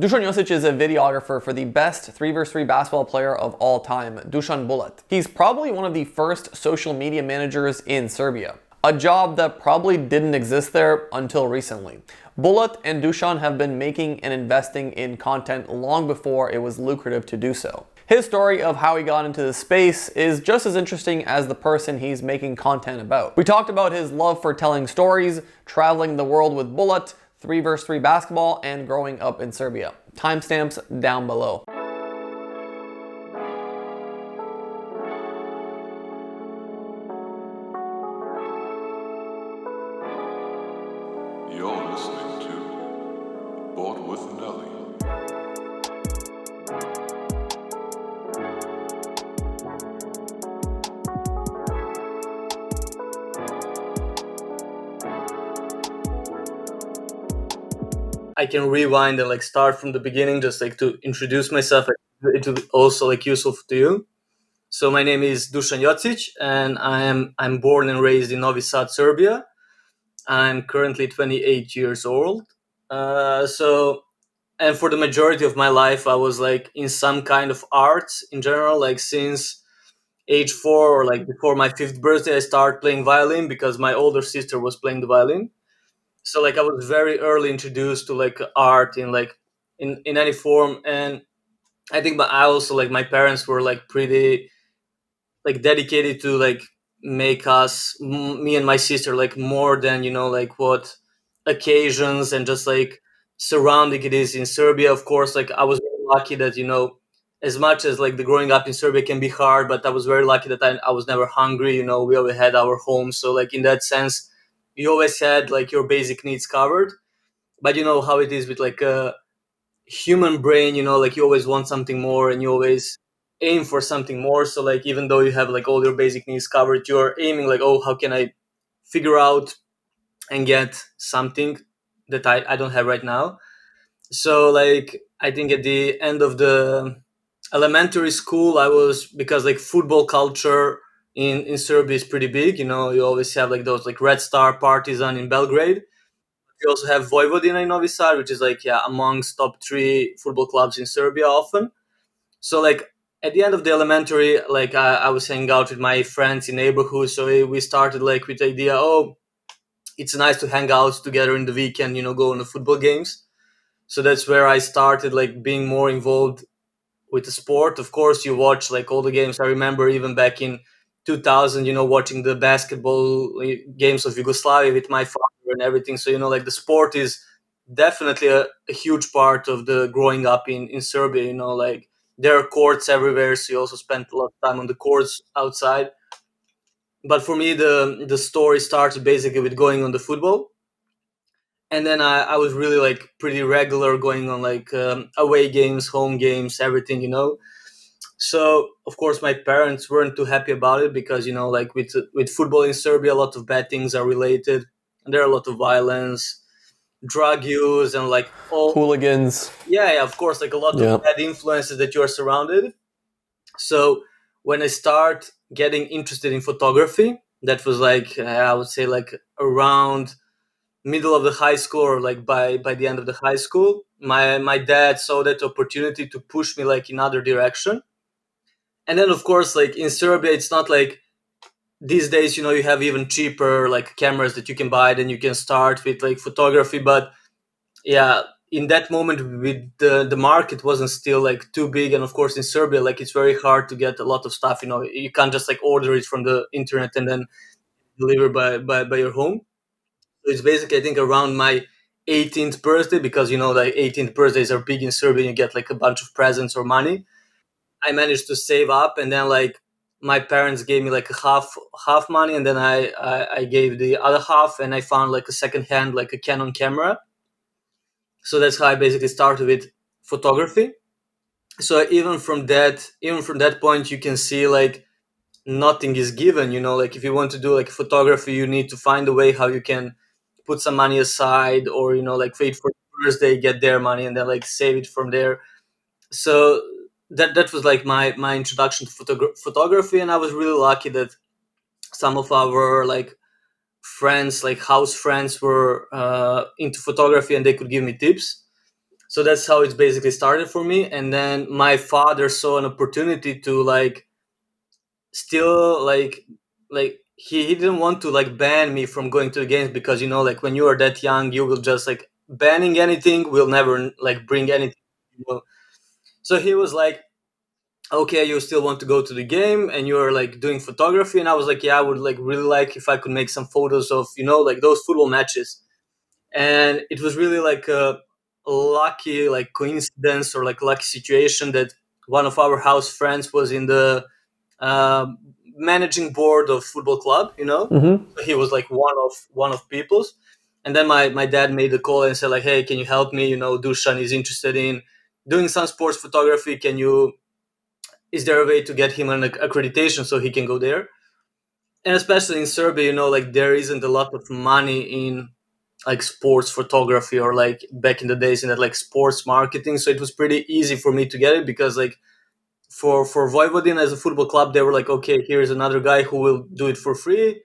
Dusan Jocic is a videographer for the best 3v3 basketball player of all time, Dusan Bulat. He's probably one of the first social media managers in Serbia, a job that probably didn't exist there until recently. Bulat and Dusan have been making and investing in content long before it was lucrative to do so. His story of how he got into the space is just as interesting as the person he's making content about. We talked about his love for telling stories, traveling the world with Bulat, 3v3 basketball, and growing up in Serbia. Timestamps down below. You're listening to Bought with Nelly. I can rewind and like start from the beginning, just like to introduce myself. It will be also like useful to you. So my name is Dusan Jocic, and I'm born and raised in Novi Sad, Serbia. I'm currently 28 years old. And for the majority of my life, I was like in some kind of arts in general. Like since age 4 or like before my 5th birthday, I started playing violin because my older sister was playing the violin. So like I was very early introduced to like art in like in any form. And I think but I also like my parents were like pretty like dedicated to like make us me and my sister like more than like what occasions and just like surrounding it is in Serbia. Of course, like I was very lucky that as much as like the growing up in Serbia can be hard, but I was very lucky that I was never hungry. We always had our home, so like in that sense you always had like your basic needs covered. But you know how it is with like a human brain, like you always want something more and you always aim for something more. So like even though you have like all your basic needs covered, you're aiming like, oh, how can I figure out and get something that I don't have right now. So like I think at the end of the elementary school I was, because like football culture in Serbia is pretty big. You always have like those like Red Star, Partizan in Belgrade. We also have Vojvodina in Novi Sad, which is like amongst top 3 football clubs in Serbia often. So like at the end of the elementary, like I was hanging out with my friends in neighborhood. So we started like with the idea, oh, it's nice to hang out together in the weekend, go on the football games. So that's where I started like being more involved with the sport. Of course, you watch like all the games. I remember even back in 2000, watching the basketball games of Yugoslavia with my father and everything. So, like the sport is definitely a huge part of the growing up in Serbia. Like there are courts everywhere. So you also spend a lot of time on the courts outside. But for me, the story started basically with going on the football. And then I was really like pretty regular going on like away games, home games, everything. So of course my parents weren't too happy about it because like with football in Serbia, a lot of bad things are related. And there are a lot of violence, drug use, and like all Hooligans. yeah, of course, like a lot Yeah. of bad influences that you are surrounded. So when I start getting interested in photography, that was like I would say like around middle of the high school, or like by the end of the high school, my dad saw that opportunity to push me like in other direction. And then of course like in Serbia it's not like these days, you have even cheaper like cameras that you can buy, then you can start with like photography. But yeah, in that moment with the market wasn't still like too big. And of course in Serbia like it's very hard to get a lot of stuff. You can't just like order it from the internet and then deliver by your home. So it's basically I think around my 18th birthday, because like 18th birthdays are big in Serbia, you get like a bunch of presents or money. I managed to save up, and then like my parents gave me like a half money, and then I gave the other half, and I found like a second hand like a Canon camera. So that's how I basically started with photography. So even from that point you can see like nothing is given. Like if you want to do like photography, you need to find a way how you can put some money aside, or like wait for the first day, get their money, and then like save it from there. So that was like my introduction to photography. And I was really lucky that some of our like friends, like house friends, were into photography and they could give me tips. So that's how it basically started for me. And then my father saw an opportunity to like still like he didn't want to like ban me from going to the games, because you know, like when you are that young, you will just like banning anything will never like bring anything, you know? So he was like, okay, you still want to go to the game and you're like doing photography. And I was like, yeah, I would like really like if I could make some photos of, you know, like those football matches. And it was really like a lucky like coincidence or like lucky situation that one of our house friends was in the managing board of football club, you know. So he was like one of people's. And then my dad made a call and said like, hey, can you help me, you know, Dusan is interested in doing some sports photography, can you, is there a way to get him an accreditation so he can go there? And especially in Serbia, you know, like there isn't a lot of money in like sports photography, or like back in the days in that like sports marketing. So it was pretty easy for me to get it, because like for Vojvodina as a football club, they were like, okay, here's another guy who will do it for free.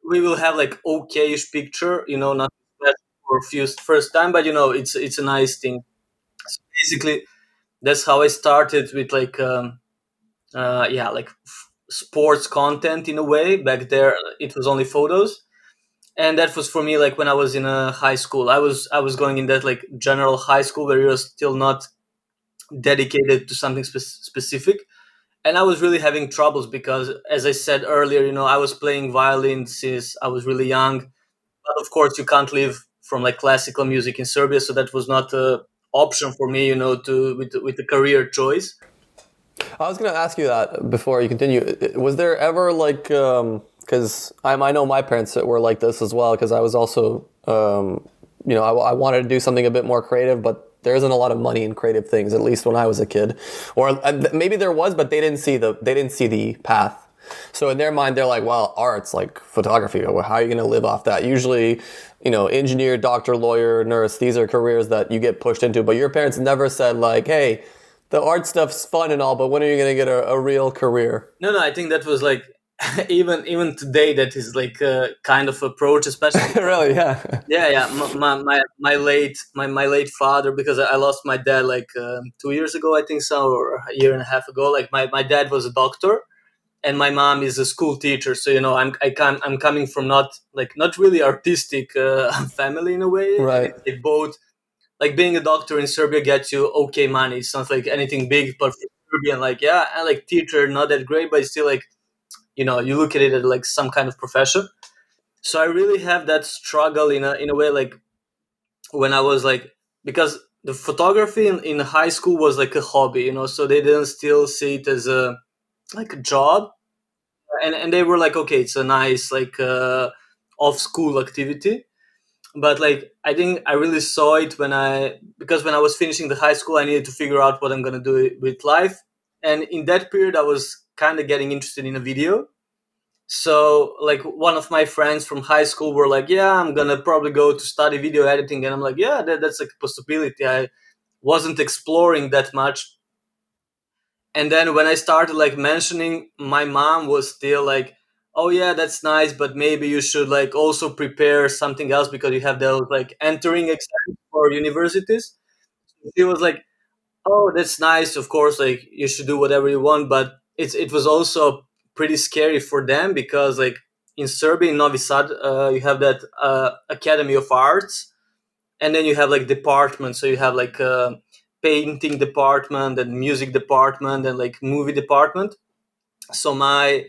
We will have like okayish picture, you know, not bad for first time, but you know, it's a nice thing. So basically, that's how I started with like yeah, like sports content in a way. Back there, it was only photos, and that was for me like when I was in a high school. I was going in that like general high school where you're still not dedicated to something specific. And I was really having troubles because, as I said earlier, you know, I was playing violin since I was really young. But of course, you can't live from like classical music in Serbia, so that was not a option for me, you know, to with the career choice. I was going to ask you that before you continue. Was there ever like, because I know my parents were like this as well, because I was also, you know, I wanted to do something a bit more creative, but there isn't a lot of money in creative things, at least when I was a kid. Or maybe there was, but they didn't see the path. So in their mind, they're like, well, art's like photography. How are you going to live off that? Usually, you know, engineer, doctor, lawyer, nurse, these are careers that you get pushed into. But your parents never said like, hey, the art stuff's fun and all, but when are you going to get a real career? No, I think that was like even today that is like a kind of approach, especially Really, yeah. yeah. My late father, because I lost my dad like 2 years ago, I think so, or a year and a half ago. Like my dad was a doctor, and my mom is a school teacher. So you know, I'm coming from not really artistic family in a way. And Right. it's like both, like being a doctor in Serbia gets you okay money. It's not like anything big, but for Serbian, like yeah, I like teacher, not that great, but it's still like, you know, you look at it as like some kind of profession. So I really have that struggle in a way, like when I was like, because the photography in high school was like a hobby, you know, so they didn't still see it as a like a job, and they were like, okay, it's a nice like off school activity. But like I think I really saw it because when I was finishing the high school, I needed to figure out what I'm gonna do with life, and in that period, I was kind of getting interested in a video. So like one of my friends from high school were like, yeah, I'm gonna probably go to study video editing, and I'm like, yeah, that's like a possibility. I wasn't exploring that much. And then when I started like mentioning, my mom was still like, oh yeah, that's nice, but maybe you should like also prepare something else because you have those like entering exams for universities. She was like, oh, that's nice, of course, like you should do whatever you want, but it was also pretty scary for them because like in Serbia, in Novi Sad, you have that Academy of Arts, and then you have like departments. So you have like painting department and music department and like movie department. So my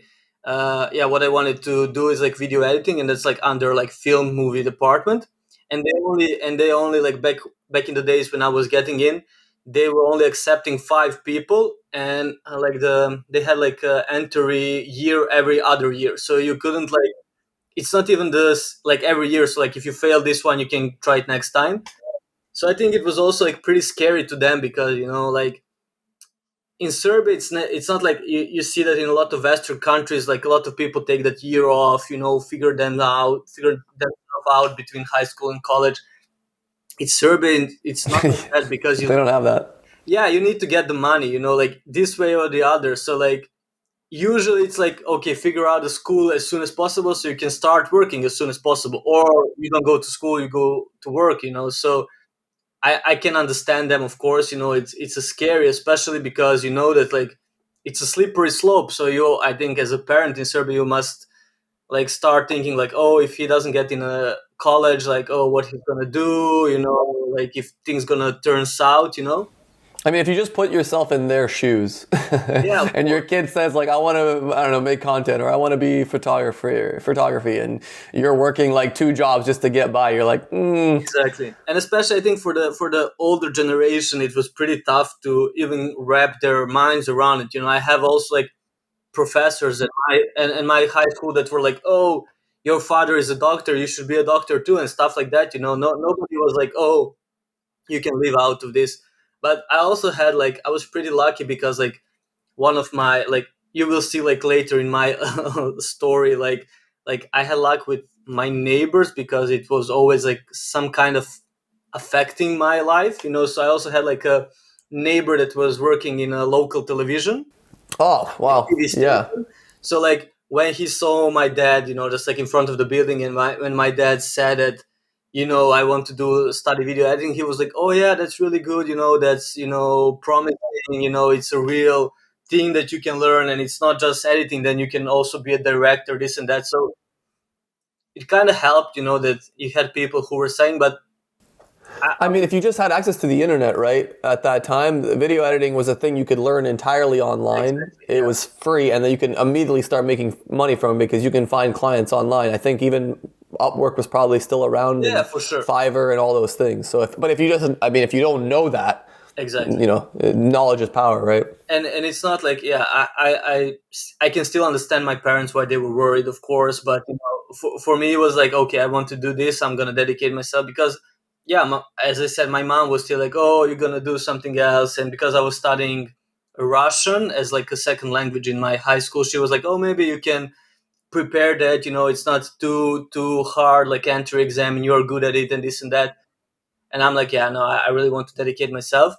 yeah, what I wanted to do is like video editing, and that's like under like film movie department. And they only like back in the days when I was getting in, they were only accepting 5 people, and like they had like entry year every other year, so you couldn't like, it's not even this like every year, so like if you fail this one you can try it next time. So I think it was also like pretty scary to them because, you know, like in Serbia, it's not like you see that in a lot of Western countries, like a lot of people take that year off, you know, figure themselves out between high school and college. It's Serbia, it's not like that because They don't have that. yeah, you need to get the money, you know, like this way or the other. So like usually it's like, okay, figure out the school as soon as possible so you can start working as soon as possible, or you don't go to school, you go to work, you know. So I can understand them, of course. It's a scary, especially because that like it's a slippery slope. So I think as a parent in Serbia, you must like start thinking like, oh, if he doesn't get in a college, like, oh, what he's gonna do, like if things gonna turn south. I mean, if you just put yourself in their shoes, Yeah, and your kid says like, I want to, I don't know, make content, or I want to be photography, and you're working like 2 jobs just to get by, you're like, exactly. And especially I think for the older generation, it was pretty tough to even wrap their minds around it. I have also like professors at my high school that were like, oh, your father is a doctor, you should be a doctor too, and stuff like that. Nobody was like, oh, you can live out of this. But I also had like, I was pretty lucky because like one of my, like, you will see like later in my story, like I had luck with my neighbors because it was always like some kind of affecting my life. So I also had like a neighbor that was working in a local television oh wow, TV yeah. station. So like when he saw my dad, just like in front of the building, and when my dad said that, I want to study video editing, he was like, oh yeah, that's really good. That's promising. It's a real thing that you can learn, and it's not just editing. Then you can also be a director, this and that. So it kind of helped, that you had people who were saying, but I mean, if you just had access to the internet, right, at that time, video editing was a thing you could learn entirely online. Exactly, It yeah. was free, and then you can immediately start making money from it because you can find clients online. I think even Upwork was probably still around, Yeah, and for sure. Fiverr and all those things. So, if you just, I mean, if you don't know that, Exactly. knowledge is power, right? And it's not like, yeah, I can still understand my parents why they were worried, of course, but for me it was like, okay, I want to do this, I'm gonna dedicate myself, because yeah, as I said, my mom was still like, oh, you're gonna do something else. And because I was studying Russian as like a second language in my high school, she was like, oh, maybe you can prepare that, it's not too hard, like entry exam, and you're good at it and this and that. And I'm like, yeah, no, I really want to dedicate myself.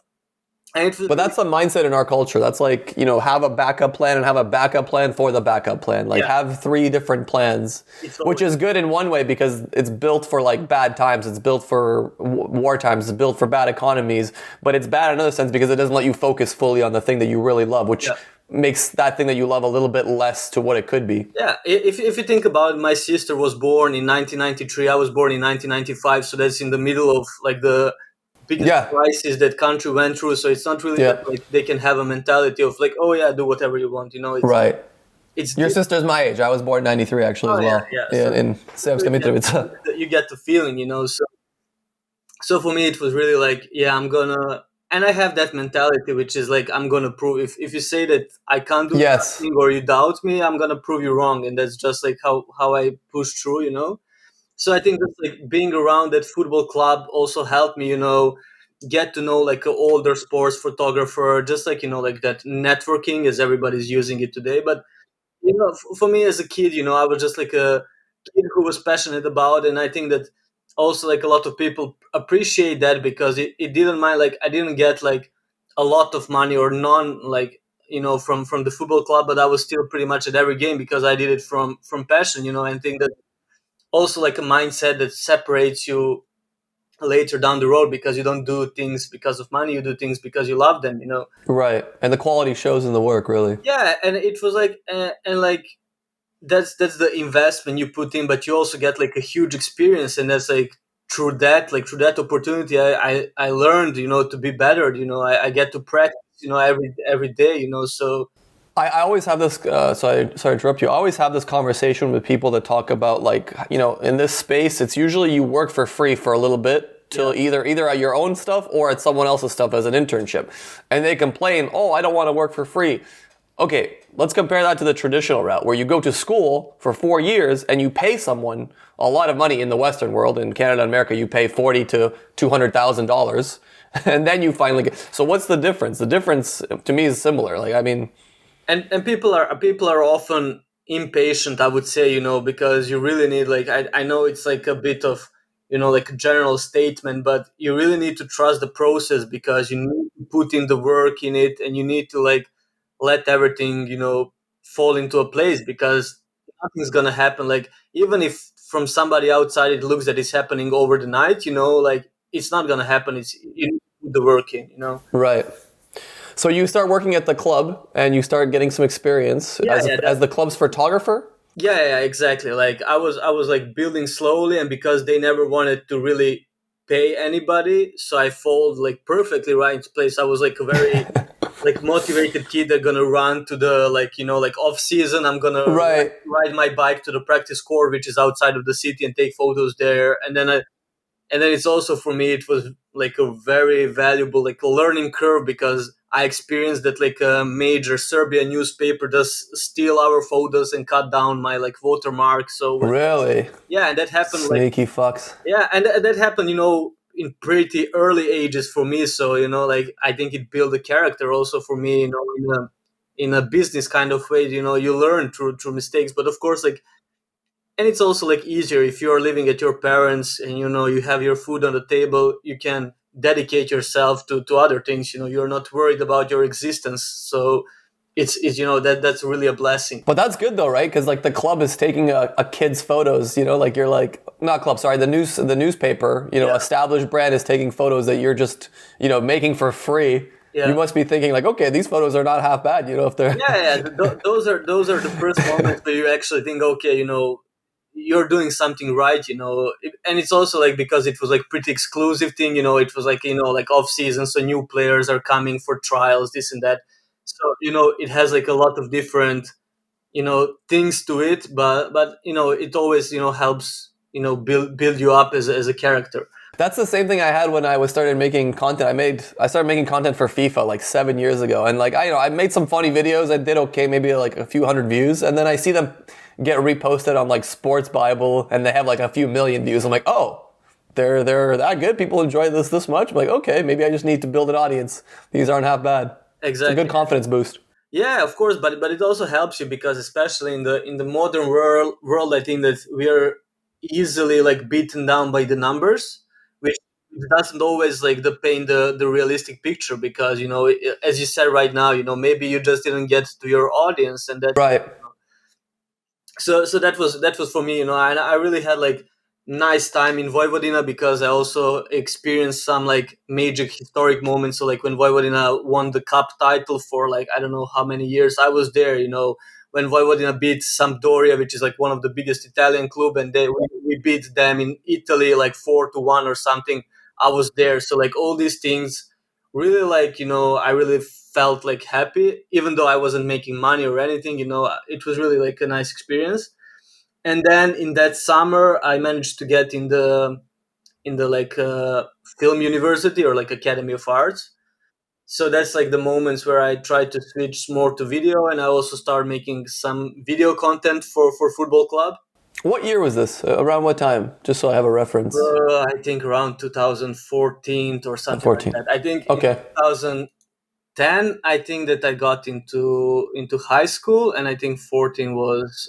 And it was But that's the mindset in our culture. That's like, have a backup plan and have a backup plan for the backup plan. Like, Yeah. have 3 different plans, which is good in one way because it's built for like bad times. It's built for war times. It's built for bad economies. But it's bad in another sense because it doesn't let you focus fully on the thing that you really love, which Yeah. makes that thing that you love a little bit less to what it could be. Yeah, if you think about it, my sister was born in 1993. I was born in 1995, so that's in the middle of like the biggest Yeah. crisis that country went through. So it's not really Yeah. that, like, they can have a mentality of like, oh yeah, do whatever you want. It's Right. it's Your sister's my age. I was born in 93 actually as Oh, yeah, well. yeah. Yeah, So- in Serbska Mitrovica. you get the feeling. So for me, it was really like, yeah, I'm gonna, and I have that mentality, which is like, I'm gonna prove, if you say that I can't do Yes. something or you doubt me, I'm gonna prove you wrong. And that's just like how I push through. So I think that's like being around that football club also helped me, get to know like an older sports photographer, just like, like that networking as everybody's using it today. But for me as a kid, I was just like a kid who was passionate about, and I think that also like a lot of people appreciate that, because it didn't mind, like I didn't get like a lot of money or none, like from the football club, but I was still pretty much at every game because I did it from passion, and I think that also like a mindset that separates you later down the road, because you don't do things because of money, you do things because you love them. Right. And the quality shows in the work, really. Yeah, and it was like, and like that's the investment you put in, but you also get like a huge experience, and that's like through that opportunity, I learned, to be better. I get to practice, every day. So I always have this, sorry to interrupt you. I always have this conversation with people that talk about like, in this space, it's usually you work for free for a little bit till either at your own stuff or at someone else's stuff as an internship. And they complain, oh, I don't want to work for free. Okay, let's compare that to the traditional route where you go to school for 4 years and you pay someone a lot of money in the Western world. In Canada and America, you pay $40,000 to $200,000 and then you finally get. So what's the difference? The difference to me is similar. Like, I mean, and people are often impatient, I would say, because you really need, like, I know it's like a bit of, like a general statement, but you really need to trust the process, because you need to put in the work in it, and you need to like let everything, fall into a place, because nothing's gonna happen. Like, even if from somebody outside it looks that it's happening over the night, like it's not gonna happen. It's you need to put the work in, you know. Right. So you start working at the club and you start getting some experience as the club's photographer? Yeah, exactly. Like I was like building slowly, and because they never wanted to really pay anybody, so I fall like perfectly right into place. I was like a very like motivated kid that gonna run to the like like off season. I'm gonna Right. ride my bike to the practice court, which is outside of the city, and take photos there. And then it's also for me it was like a very valuable like a learning curve, because I experienced that like a major Serbian newspaper does steal our photos and cut down my like watermark. So Really? yeah, and that happened like Sneaky fucks. yeah, and that happened in pretty early ages for me. So like I think it built a character also for me, in a business kind of way. You learn through mistakes, but of course like, and it's also like easier if you're living at your parents and you have your food on the table. You can dedicate yourself to other things. You're not worried about your existence. So it's that's really a blessing. But that's good though, right? Because like the club is taking a kid's photos, like you're like, not club, sorry, the newspaper, Yeah. established brand is taking photos that you're just, making for free. Yeah. You must be thinking like, okay, these photos are not half bad, if they're... Those are the first moments where you actually think, okay, you're doing something right. And it's also like, because it was like pretty exclusive thing. It was like like off season, so new players are coming for trials, this and that. So it has like a lot of different things to it, but it always helps build you up as a character. That's the same thing I had when I started making content. I started making content for FIFA like 7 years ago, and like I made some funny videos. I did okay, maybe like a few hundred views, and then I see them get reposted on like Sports Bible, and they have like a few million views. I'm like, oh, they're that good. People enjoy this much. I'm like, okay, maybe I just need to build an audience. These aren't half bad. Exactly. It's a good confidence boost. Yeah, of course, but it also helps you, because especially in the modern world, I think that we are easily like beaten down by the numbers, which doesn't always like paint the realistic picture, because as you said right now, maybe you just didn't get to your audience, and that Right. so that was for me, and I really had like nice time in Vojvodina, because I also experienced some like major historic moments. So like when Vojvodina won the cup title for like I don't know how many years, I was there. When Vojvodina beat Sampdoria, which is like one of the biggest Italian club, and we beat them in Italy like 4-1 or something. I was there. So like all these things really like I really felt like happy, even though I wasn't making money or anything. It was really like a nice experience. And then in that summer I managed to get in the like film university, or like Academy of Arts. So that's like the moments where I tried to switch more to video, and I also started making some video content for football club. What year was this? Around what time? Just so I have a reference. I think around 2014 or something 14. like that. I think Okay. in 2010 I think that I got into high school, and I think 14 was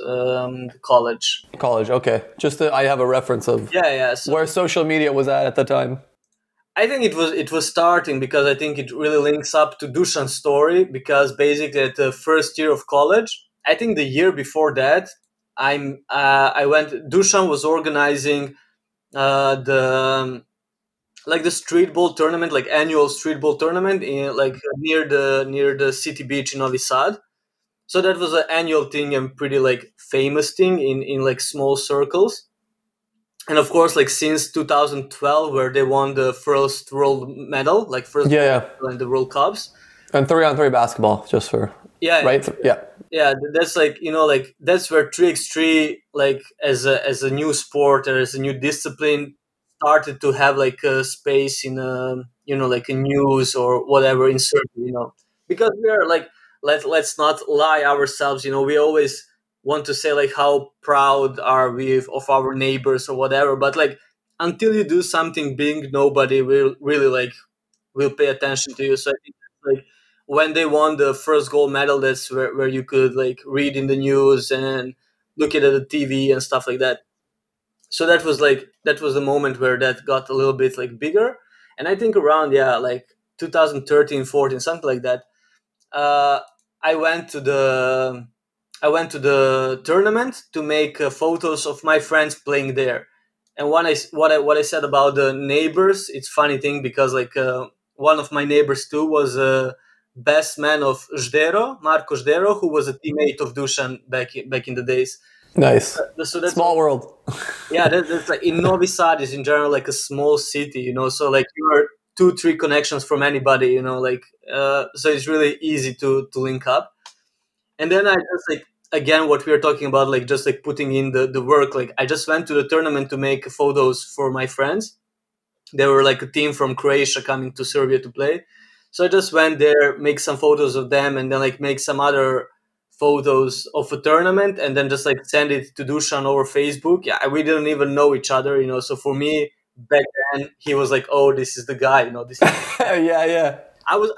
college. College. Okay. Just that I have a reference of Yeah. So where social media was at the time. I think it was starting, because I think it really links up to Dusan's story, because basically at the first year of college, I think the year before that, I went. Dusan was organizing the like the streetball tournament, like annual streetball tournament in like near the city beach in Novi Sad. So that was an annual thing and pretty like famous thing in like small circles. And of course, like since 2012, where they won the first world medal, like first Yeah. in the World Cups. And 3-on-3 basketball, just for... Yeah, Right? Yeah. yeah. That's like like that's where 3x3 like as a new sport, or as a new discipline, started to have like a space in like a news or whatever in Serbia. Because we are like let's not lie ourselves. We always want to say like how proud are we of our neighbors or whatever, but like until you do something big, nobody will really like will pay attention to you. So I think like when they won the first gold medal, that's where you could like read in the news and look at the TV and stuff like that. So that was the moment where that got a little bit like bigger. And I think around like 2013, 14, something like that. Uh, I went to the I went to the tournament to make photos of my friends playing there. And what I said about the neighbors, it's funny thing because like one of my neighbors too was a best man of Ždero, Marko Ždero, who was a teammate of Dusan back in the days. Nice. So that's Small world. yeah, that's like in Novi Sad is in general like a small city, so like you're 2-3 connections from anybody, like so it's really easy to link up. And then I just like, again, what we are talking about, like just like putting in the work, like I just went to the tournament to make photos for my friends. They were like a team from Croatia coming to Serbia to play. So I just went there, make some photos of them, and then like make some other photos of a tournament, and then just like send it to Dusan over Facebook. Yeah, we didn't even know each other, So for me back then, he was like, "Oh, this is the guy," This is Yeah. I was,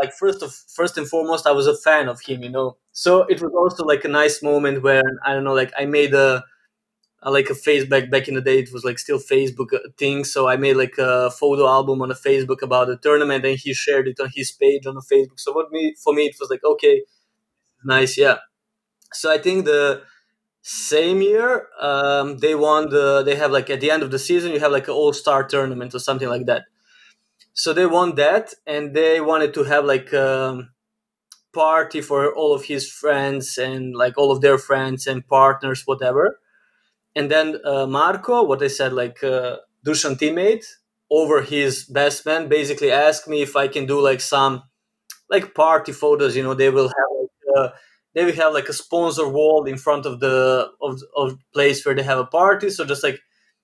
like first and foremost, I was a fan of him, So it was also like a nice moment where I don't know, like I made like a Facebook back in the day. It was like still Facebook thing, so I made like a photo album on a Facebook about the tournament, and he shared it on his page on the Facebook. So for me, it was like okay, nice, yeah. So I think the same year they have like at the end of the season you have like an all-star tournament or something like that. So they won that, and they wanted to have like party for all of his friends and like all of their friends and partners, whatever. And then Marco, what I said, like Dusan teammate, over his best man, basically asked me if I can do like some like party photos. They will have like a sponsor wall in front of the place where they have a party. So just like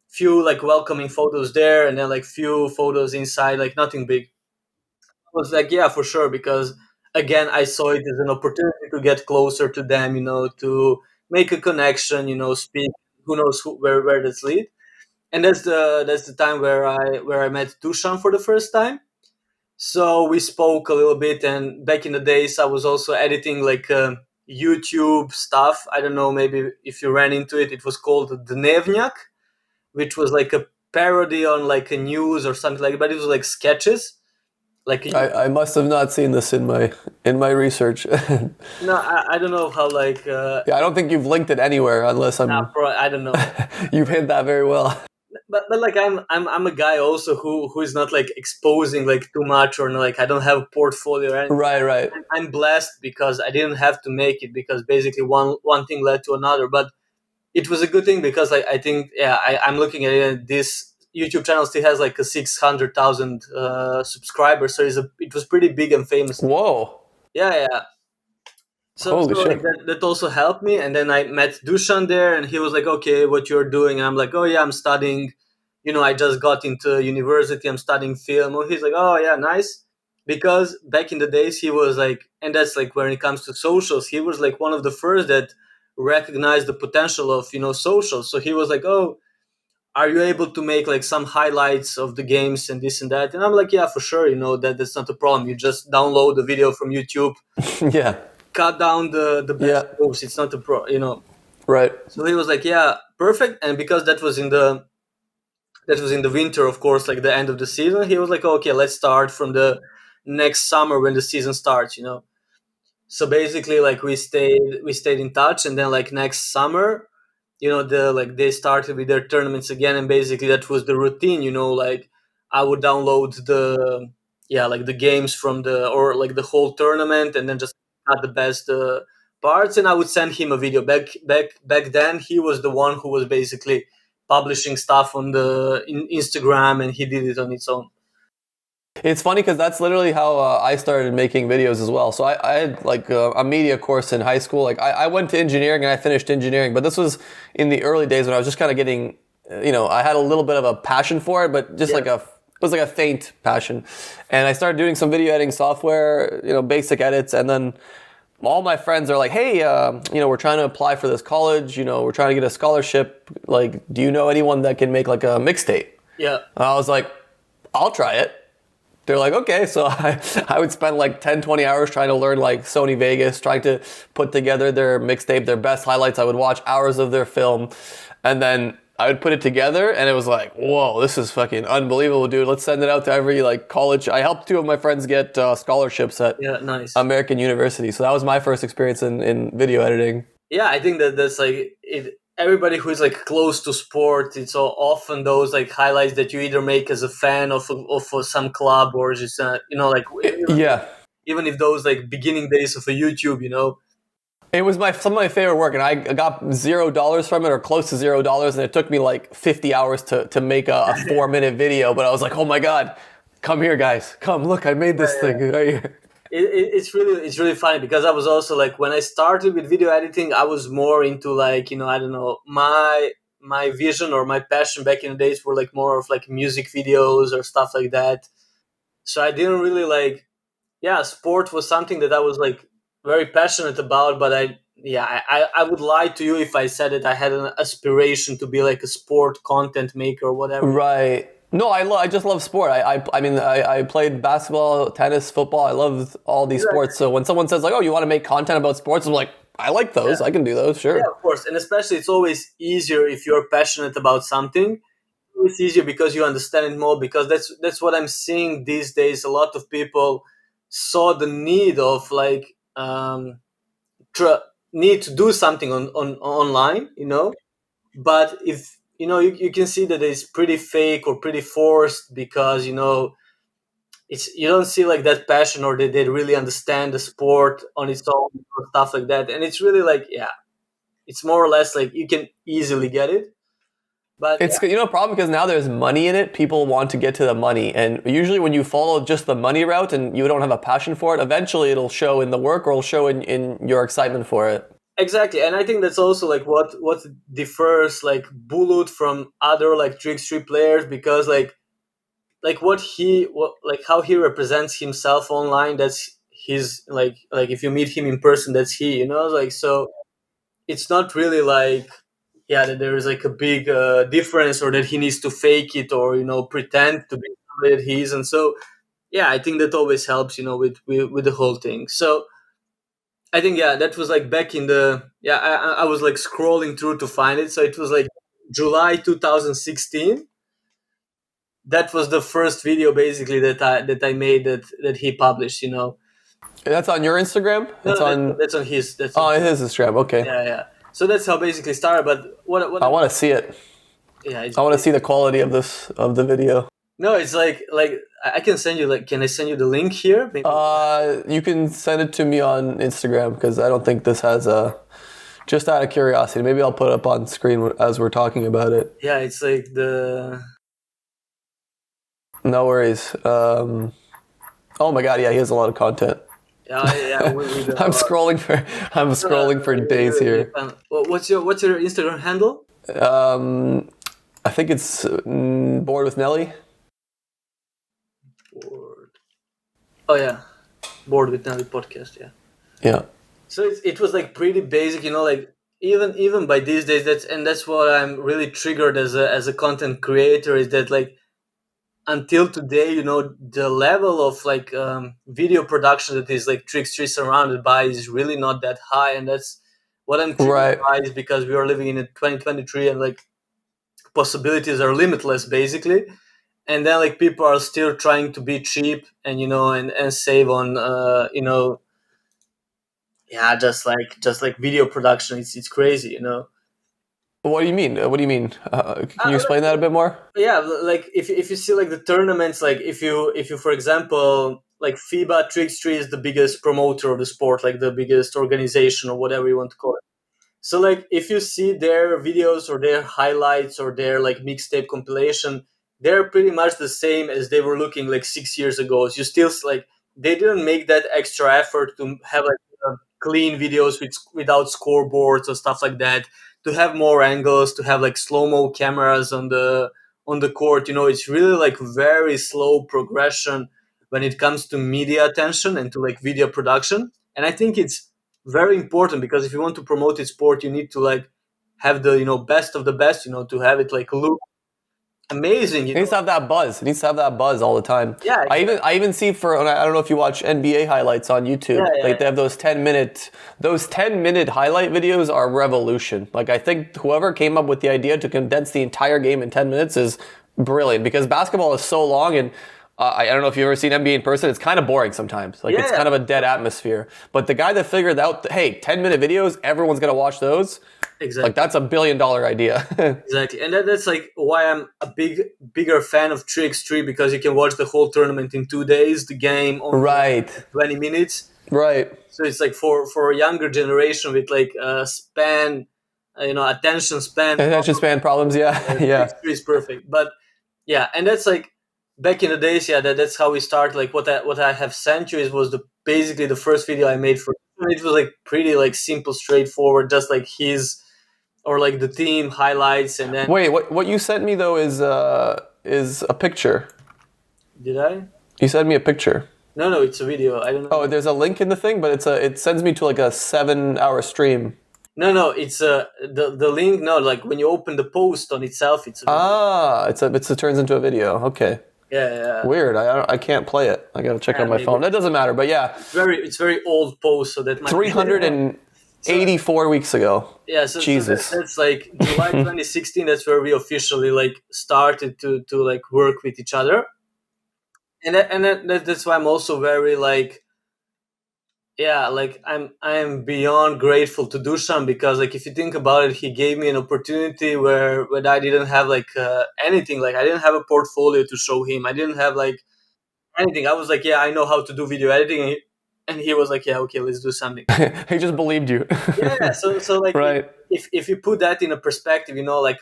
few like welcoming photos there, and then like few photos inside, like nothing big. I was like, yeah, for sure, because again, I saw it as an opportunity to get closer to them, to make a connection, speak. Who knows where that's lead? And that's the time where I met Dusan for the first time. So we spoke a little bit, and back in the days, I was also editing like YouTube stuff. I don't know, maybe if you ran into it. It was called Dnevnjak, which was like a parody on like a news or something like that. But it was like sketches. Like I must have not seen this in my research. no, I don't know how like. Yeah, I don't think you've linked it anywhere unless I don't know. You've hit that very well. But like I'm a guy also who is not like exposing like too much, or like I don't have a portfolio or anything. Right. I'm blessed because I didn't have to make it, because basically one thing led to another. But it was a good thing because I think I'm looking at it. This YouTube channel still has like a 600,000 subscribers, so it was pretty big and famous. Whoa. Yeah. So shit. like that also helped me. And then I met Dusan there, and he was like, okay, what you're doing? And I'm like, oh yeah, I'm studying, I just got into university, I'm studying film. And he's like, oh yeah, nice. Because back in the days he was like, and that's like when it comes to socials, he was like one of the first that recognized the potential of, socials. So he was like, oh, are you able to make like some highlights of the games and this and that? And I'm like, yeah, for sure, that's not a problem. You just download the video from YouTube. Yeah. Cut down the best moves. It's not a Right. So he was like, yeah, perfect. And because that was in the winter, of course, like the end of the season, he was like, okay, let's start from the next summer when the season starts, So basically, like we stayed in touch, and then like next summer, they started with their tournaments again, and basically that was the routine, like I would download the games from or like the whole tournament, and then just cut the best parts, and I would send him a video. Back then, he was the one who was basically publishing stuff on the Instagram, and he did it on its own. It's funny because that's literally how I started making videos as well. So I had like a media course in high school. Like I went to engineering and I finished engineering, but this was in the early days when I was just kind of getting, I had a little bit of a passion for it, but just it was like a faint passion. And I started doing some video editing software, basic edits, and then all my friends are like, hey, we're trying to apply for this college, we're trying to get a scholarship. Like, do you know anyone that can make like a mixtape? Yeah. And I was like, I'll try it. They're like, okay. So I would spend like 10, 20 hours trying to learn like Sony Vegas, trying to put together their mixtape, their best highlights. I would watch hours of their film, and then I would put it together, and it was like, whoa, this is fucking unbelievable, dude. Let's send it out to every like college. I helped 2 of my friends get scholarships at American University. So that was my first experience in video editing. Yeah, I think that's like it. everybody who is like close to sport, it's so often those like highlights that you either make as a fan of some club or just like Yeah. even if those like beginning days of a YouTube, It was some of my favorite work, and I got $0 from it, or close to $0, and it took me like 50 hours to make a 4-minute video. But I was like, oh my god, come here, guys, come look, I made this thing right here. It's really funny because I was also like, when I started with video editing, I was more into like, I don't know, my vision or my passion back in the days were like more of like music videos or stuff like that. So I didn't really like, sport was something that I was like very passionate about, but I would lie to you if I said that I had an aspiration to be like a sport content maker or whatever. Right. No, I just love sport. I mean, I played basketball, tennis, football. I love all these sports. So when someone says like, oh, you want to make content about sports, I'm like, I like those. I can do those, sure. Yeah, of course. And especially it's always easier if you're passionate about something. It's easier because you understand it more, because that's what I'm seeing these days. A lot of people saw the need of like need to do something on online, but if you can see that it's pretty fake or pretty forced, because it's, you don't see like that passion, or they really understand the sport on its own or stuff like that. And it's really like, it's more or less like you can easily get it. But it's problem, because now there's money in it. People want to get to the money, and usually when you follow just the money route and you don't have a passion for it, eventually it'll show in the work, or it'll show in your excitement for it. Exactly. And I think that's also like what differs like Bulut from other like Trick players, because like how he represents himself online, that's his like if you meet him in person, that's he, like, so it's not really like that there is like a big difference, or that he needs to fake it, or pretend to be somebody that he is. And so I think that always helps, with the whole thing. So I think that was like back in the I was like scrolling through to find it. So it was like July 2016. That was the first video basically that I made that he published. That's on your Instagram? That's on his. That's on his Instagram. Okay. Yeah. So that's how basically started. But what I want to see it. Yeah, I want to see the quality of the video. No, it's like I can send you can I send you the link here? Maybe? You can send it to me on Instagram, because I don't think this has a. Just out of curiosity, maybe I'll put it up on screen as we're talking about it. Yeah, it's like the. No worries. Oh my god, yeah, he has a lot of content. Yeah. I'm scrolling for days here. What's your Instagram handle? I think it's Bored with Nelly. Oh yeah, Bored with Nelly podcast. Yeah. So it was like pretty basic, like even by these days. That's what I'm really triggered as a content creator, is that like until today, the level of like video production that is like Trick surrounded by is really not that high. And that's what I'm triggered by, is because we are living in 2023, and like possibilities are limitless basically. And then like people are still trying to be cheap and and save on just like video production. It's crazy. What do you mean? Can you explain that a bit more? Yeah, like if you see like the tournaments, like if you for example, like FIBA Trick is the biggest promoter of the sport, like the biggest organization or whatever you want to call it. So like if you see their videos or their highlights or their like mixtape compilation, they're pretty much the same as they were looking like 6 years ago. You still like, they didn't make that extra effort to have like clean videos without scoreboards or stuff like that, to have more angles, to have like slow-mo cameras on the court. It's really like very slow progression when it comes to media attention and to like video production. And I think it's very important, because if you want to promote a sport, you need to like have the best of the best, to have it like look amazing. It needs to have that buzz. It needs to have that buzz all the time. Yeah, exactly. I even see I don't know if you watch NBA highlights on YouTube. They have those 10-minute highlight videos are revolution. Like, I think whoever came up with the idea to condense the entire game in 10 minutes is brilliant, because basketball is so long, and I don't know if you've ever seen NBA in person. It's kind of boring sometimes. Like, it's kind of a dead atmosphere. But the guy that figured out, hey, 10-minute videos, everyone's going to watch those. exactly. Like that's $1 billion idea. Exactly, and that's like why I'm a bigger fan of 3x3, because you can watch the whole tournament in 2 days, the game on Right. 20 minutes. Right. So it's like for a younger generation with like span, attention span. Attention span problems. Yeah. Yeah. 3x3 is perfect, but yeah, and that's like back in the days. Yeah, that's how we start. Like what I have sent you was basically the first video I made for. It was like pretty like simple, straightforward, just like his. Or like the team highlights, and then Wait, what you sent me though is a picture. did I? You sent me a picture. No, it's a video. I don't know. Oh, there's a link in the thing, but it sends me to like a 7-hour stream. No, it's the link. No, like when you open the post on itself, it's a video. It turns into a video. Okay. Yeah. Weird. I can't play it. I gotta check on my maybe. phone. That doesn't matter. But yeah, It's very old post, so that might 384 weeks ago. Yeah, so Jesus. that's like July 2016. That's where we officially like started to like work with each other, and that's why I'm also very like, yeah, like I'm beyond grateful to Dusan, because like if you think about it, he gave me an opportunity where I didn't have like anything. Like I didn't have a portfolio to show him. I didn't have like anything. I was like, yeah, I know how to do video editing, and he was like, yeah, okay, let's do something. He just believed you. Yeah, so like right. if you put that in a perspective, like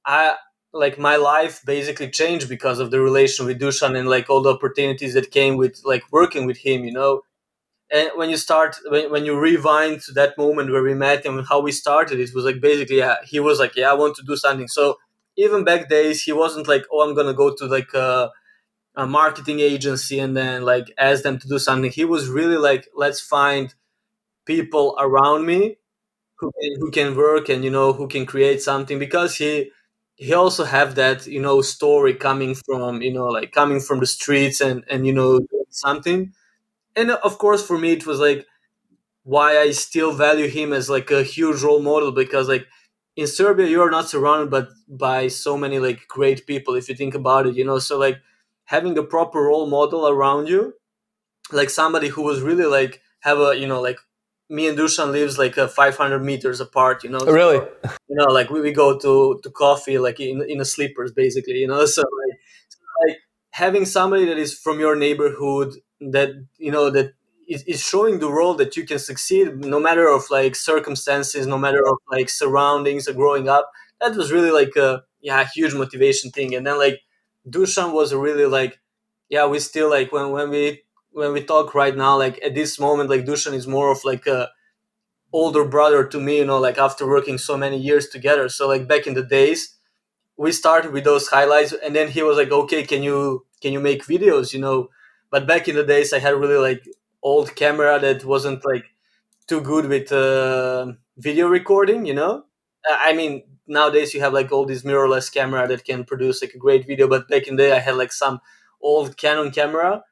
I like my life basically changed because of the relation with Dusan and like all the opportunities that came with like working with him, And when you rewind to that moment where we met and how we started, it was like basically, yeah, he was like, yeah, I want to do something. So even back days, he wasn't like, oh, I'm gonna go to like a marketing agency and then like ask them to do something. He was really like, let's find people around me who can work and who can create something, because he also have that story coming from coming from the streets and something. And of course for me it was like why I still value him as like a huge role model, because like in Serbia you are not surrounded but by so many like great people, if you think about it, so like having a proper role model around you, like somebody who was really like have a like me and Dusan lives like 500 meters apart, Really? like we go to coffee like in a slippers basically, so like having somebody that is from your neighborhood that that is showing the world that you can succeed no matter of like circumstances, no matter of like surroundings or growing up, that was really like a huge motivation thing. And then like Dusan was really like, yeah, we still like when we talk right now, like at this moment, like Dusan is more of like a older brother to me, like after working so many years together. So like back in the days, we started with those highlights, and then he was like, okay, can you make videos, but back in the days I had really like old camera that wasn't like too good with video recording, I mean nowadays you have like all these mirrorless camera that can produce like a great video, but back in the day I had like some old Canon camera.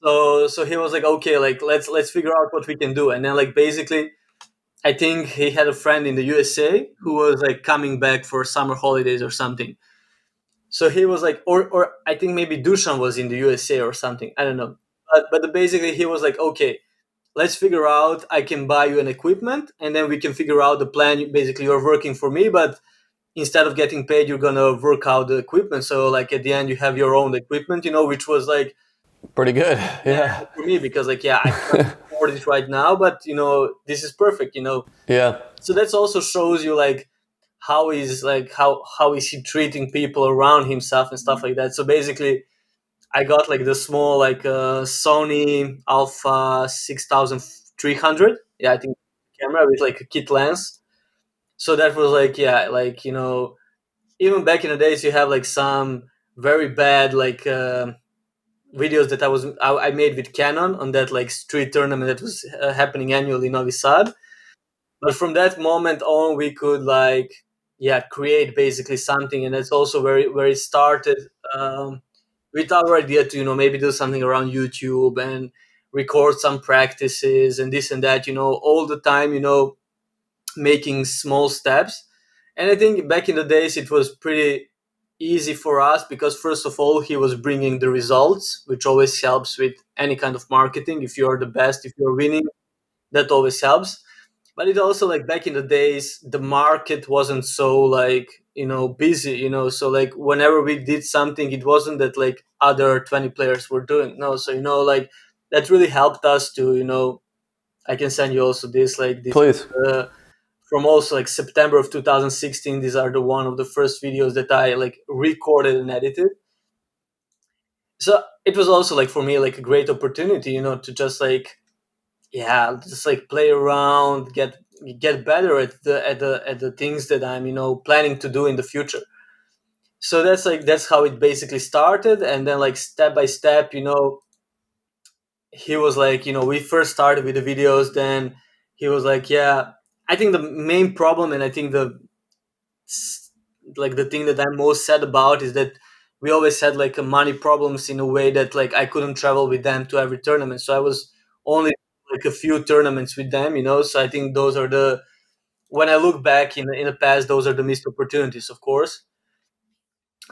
So he was like, okay, like let's figure out what we can do. And then like basically I think he had a friend in the USA who was like coming back for summer holidays or something. So he was like, or I think maybe Dusan was in the USA or something. I don't know. But basically he was like, okay, let's figure out, I can buy you an equipment and then we can figure out the plan. Basically you're working for me, but instead of getting paid, you're going to work out the equipment. So like at the end you have your own equipment, which was like, pretty good. Yeah. for me, because like, yeah, I can't afford it right now, but this is perfect, Yeah. So that also shows you like how is he treating people around himself and stuff like that. So basically I got like the small like Sony Alpha 6300, I think, camera with like a kit lens. So that was like, yeah, like even back in the days you have like some very bad like videos that I made with Canon on that like street tournament that was happening annually in Novi Sad. But from that moment on, we could like create basically something, and that's also where it started, with our idea to maybe do something around YouTube and record some practices and this and that, all the time, making small steps. And I think back in the days it was pretty easy for us because first of all he was bringing the results, which always helps with any kind of marketing. If you're the best, if you're winning, that always helps. but it also like back in the days the market wasn't so like busy, so like whenever we did something, it wasn't that like other 20 players were doing. No, so like that really helped us to I can send you also this like this Please. from also like September of 2016. These are the one of the first videos that I like recorded and edited. So it was also like for me like a great opportunity, to just like just like play around, get better at the things that I'm planning to do in the future. So that's how it basically started, and then like step by step, he was like, we first started with the videos, then he was like, yeah, I think the main problem, and I think the thing that I'm most sad about is that we always had like money problems in a way that like I couldn't travel with them to every tournament. So I was only like a few tournaments with them, So I think those are when I look back in the past, those are the missed opportunities, of course.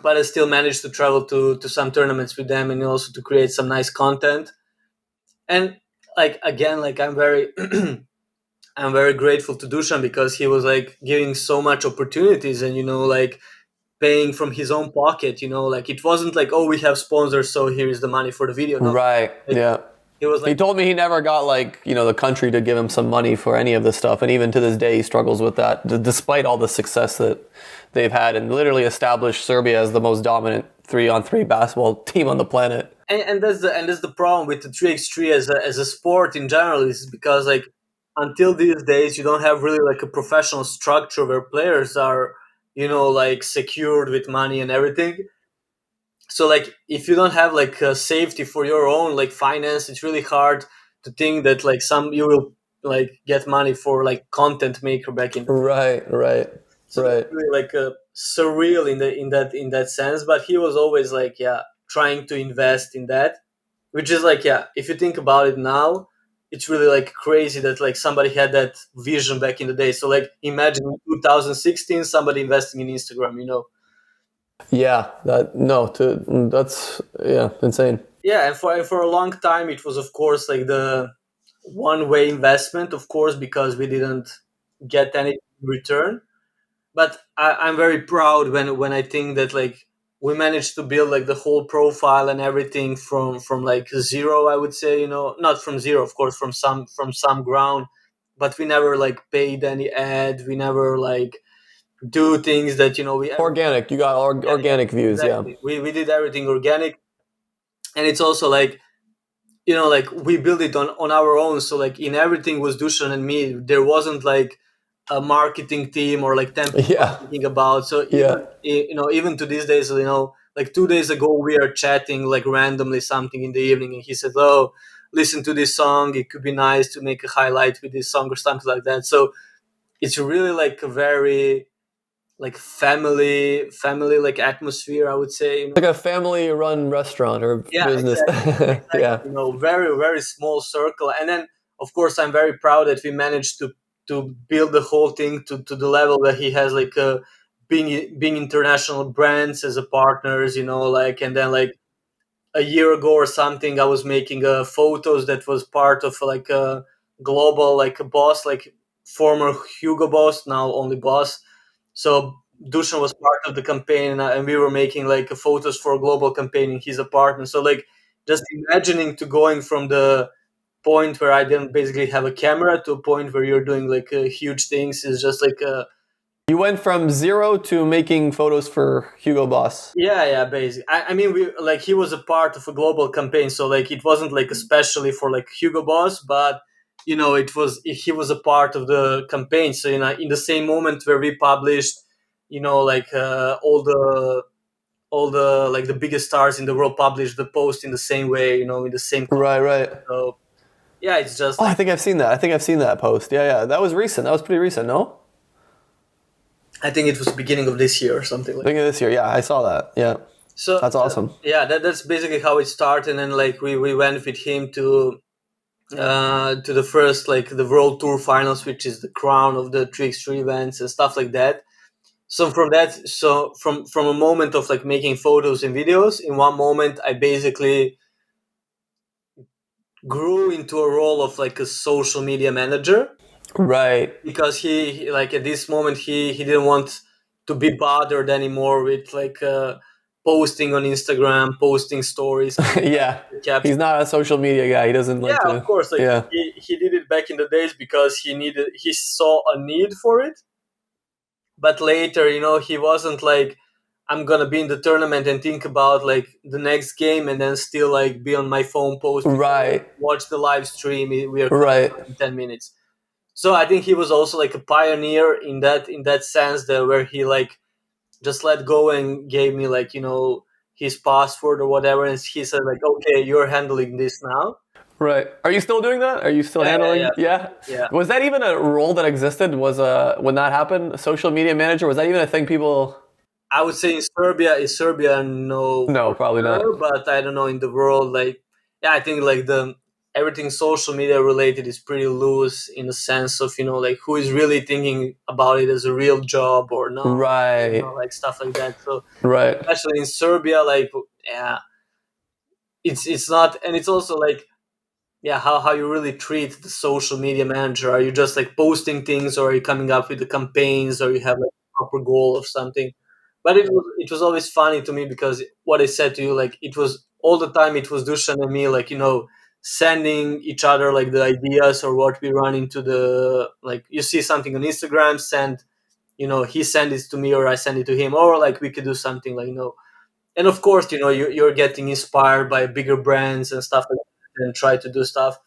But I still managed to travel to some tournaments with them and also to create some nice content. And like again, like I'm very I'm very grateful to Dusan because he was like giving so much opportunities and like paying from his own pocket, like it wasn't like, oh, we have sponsors, so here is the money for the video. No, Right. like, Yeah. he was like, He told me he never got like, the country to give him some money for any of this stuff. And even to this day, he struggles with that, despite all the success that they've had and literally established Serbia as the most dominant 3-on-3 basketball team on the planet. and that's the problem with the 3x3 as a sport in general, is because like until these days you don't have really like a professional structure where players are like secured with money and everything. So like if you don't have like a safety for your own like finance, it's really hard to think that like you will like get money for like content maker back in the Right. so that's really like surreal in that sense. But he was always like trying to invest in that, which is like if you think about it now, it's really like crazy that like somebody had that vision back in the day. So like imagine in 2016 somebody investing in Instagram, Yeah. That's insane. Yeah, and for a long time it was of course like the one way investment, of course, because we didn't get any return. But I'm very proud when I think that like we managed to build like the whole profile and everything from like zero, I would say, not from zero, of course, from some ground, but we never like paid any ad, we never like do things that we Organic. You got organic views. exactly. Yeah. We did everything organic, and it's also like like we built it on our own. So like in everything was Dusan and me. There wasn't like a marketing team or like 10 people Yeah. thinking about. So Yeah. even to these days, like 2 days ago we are chatting like randomly something in the evening, and he said, "Oh, listen to this song. It could be nice to make a highlight with this song or something like that." So it's really like a very like family like atmosphere, I would say. Like a family-run restaurant or Yeah, business. exactly. Yeah. Very very small circle. And then of course I'm very proud that we managed to build the whole thing to the level that he has like being international brands as a partners, like. And then like a year ago or something, I was making photos that was part of like a global like a boss, like former Hugo Boss, now only Boss. So Dusan was part of the campaign, and we were making like photos for a global campaign in his apartment. So like just imagining to going from the point where I didn't basically have a camera to a point where you're doing like huge things is just like You went from zero to making photos for Hugo Boss. yeah, basically. I mean, we like he was a part of a global campaign, so like it wasn't like especially for like Hugo Boss, but he was a part of the campaign. So in the same moment where we published, like all the like the biggest stars in the world published the post in the same way, in the same. Right. So yeah, it's just Oh, I like think I've seen that. I think I've seen that post. Yeah. That was recent. That was pretty recent, no? I think it was beginning of this year or something like. Beginning of this year. Yeah, I saw that. Yeah. So That's awesome. that's basically how it started, and like we went with him to the first like the World Tour Finals, which is the crown of the 3x3 events and stuff like that. So from a moment of like making photos and videos, in one moment I basically grew into a role of like a social media manager. Right. because he like at this moment he didn't want to be bothered anymore with like posting on Instagram, posting stories, Yeah. He's captions. not a social media guy. He doesn't Yeah, like of to. course, like Yeah. he did it back in the days because he saw a need for it. But later, he wasn't like, I'm gonna be in the tournament and think about like the next game and then still like be on my phone posting, Right. watch the live stream, we are coming Right. up in 10 minutes. So I think he was also like a pioneer in that sense, that where he like just let go and gave me like his password or whatever, and he said like, okay, you're handling this now. Right. Are you still doing that? Are you still handling? Yeah. Yeah. Yeah. Was that even a role that existed? Was when that happened, a social media manager? Was that even a thing people? I would say in Serbia, no, No, for probably not. sure. But I don't know in the world. Like, yeah, I think like the everything social media related is pretty loose in the sense of like who is really thinking about it as a real job or not, Right. like stuff like that. So Right. especially in Serbia, like yeah, it's not, and it's also like yeah, how you really treat the social media manager. Are you just like posting things, or are you coming up with the campaigns, or you have like a proper goal or something? But it was always funny to me because what I said to you, like it was all the time, it was Dusan and me, like sending each other like the ideas or what we run into the, like you see something on Instagram, send he send it to me or I send it to him, or like we could do something like and of course you're getting inspired by bigger brands and stuff like that, and try to do stuff.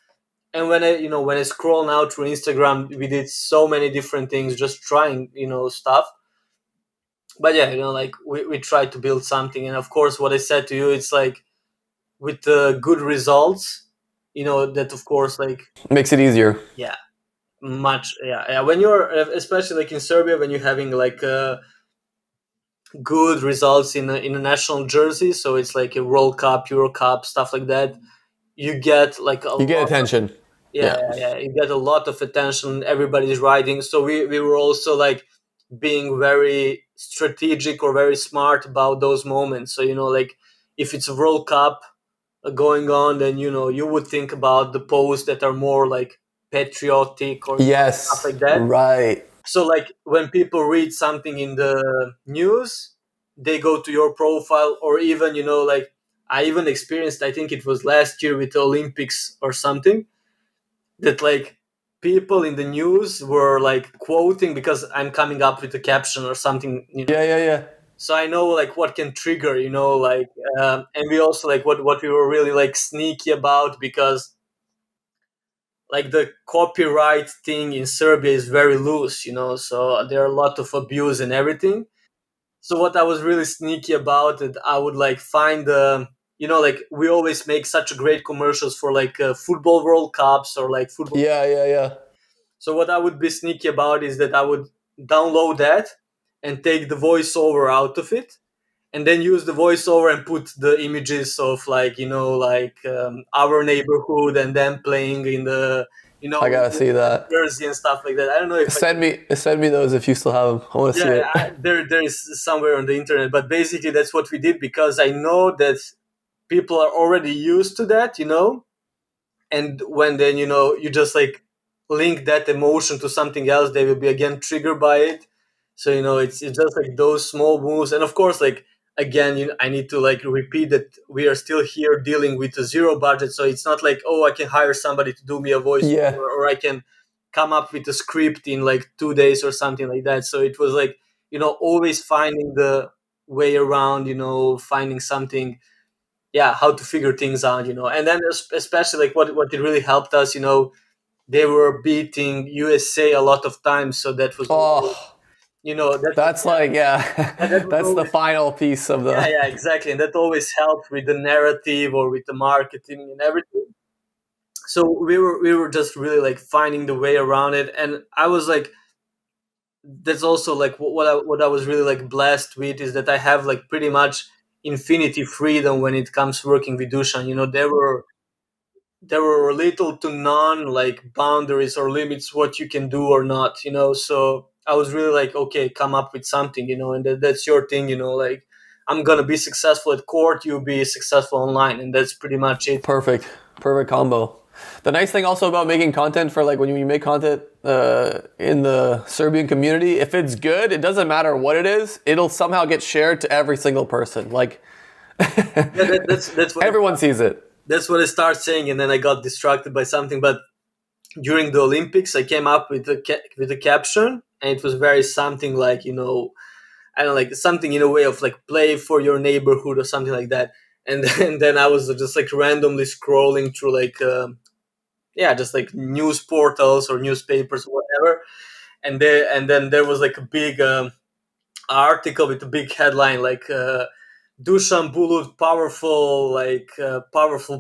And when I scroll now through Instagram, we did so many different things, just trying stuff. But yeah, like we tried to build something, and of course what I said to you, it's like with the good results, that of course like Makes it easier. yeah, much, yeah, when you're especially like in Serbia, when you're having like good results in a national jersey, so it's like a World Cup, Euro Cup, stuff like that, you get like a You get lot. attention. Yeah, Yeah. yeah, you get a lot of attention. Everybody's writing. So we were also like being very strategic or very smart about those moments. So like if it's a World Cup going on, then you would think about the posts that are more like patriotic or stuff Yes. like that. Right. So like when people read something in the news, they go to your profile, or even like I even experienced. I think it was last year with the Olympics or something, that like people in the news were like quoting because I'm coming up with a caption or something. Yeah. Yeah. Yeah. So I know like what can trigger, like, and we also like what we were really like sneaky about, because like the copyright thing in Serbia is very loose, so there are a lot of abuse and everything. So what I was really sneaky about it, I would like find the, like we always make such a great commercials for like football World Cups or like football. Yeah. Yeah. Yeah. So what I would be sneaky about is that I would download that and take the voiceover out of it, and then use the voiceover and put the images of like like our neighborhood and them playing in the I gotta see that. jersey and stuff like that. I don't know if I can. Send me those if you still have them. I want to see Yeah, it. there is somewhere on the internet, but basically that's what we did, because I know that people are already used to that, and when then you just like link that emotion to something else, they will be again triggered by it. So it's just like those small moves. And of course, like again, I need to like repeat that we are still here dealing with a zero budget, so it's not like, oh, I can hire somebody to do me a voice, Yeah. or I can come up with a script in like 2 days or something like that. So it was like always finding the way around, finding something, yeah, how to figure things out, and then especially like what it really helped us, they were beating USA a lot of times, so that was always, Oh, that was, that's like that yeah. was That's the always, final piece of yeah, the. yeah, exactly, and that always helped with the narrative or with the marketing and everything. So we were just really like finding the way around it, and I was like, that's also like what I was really like blessed with, is that I have like pretty much infinity freedom when it comes working with Dushan. There were little to none like boundaries or limits what you can do or not, so I was really like, okay, come up with something, and that's your thing, like I'm gonna be successful at court, you'll be successful online, and that's pretty much it. Perfect. Perfect combo. The nice thing also about making content for like when you make content in the Serbian community, if it's good, it doesn't matter what it is, it'll somehow get shared to every single person. Like That's what everyone sees it. that's what I start saying, and then I got distracted by something. But during the Olympics, I came up with a caption, and it was very something like, I don't know, like something in a way of like play for your neighborhood or something like that. And then I was just like randomly scrolling through like just like news portals or newspapers or whatever, and then there was like a big article with a big headline like Dusan Bulut powerful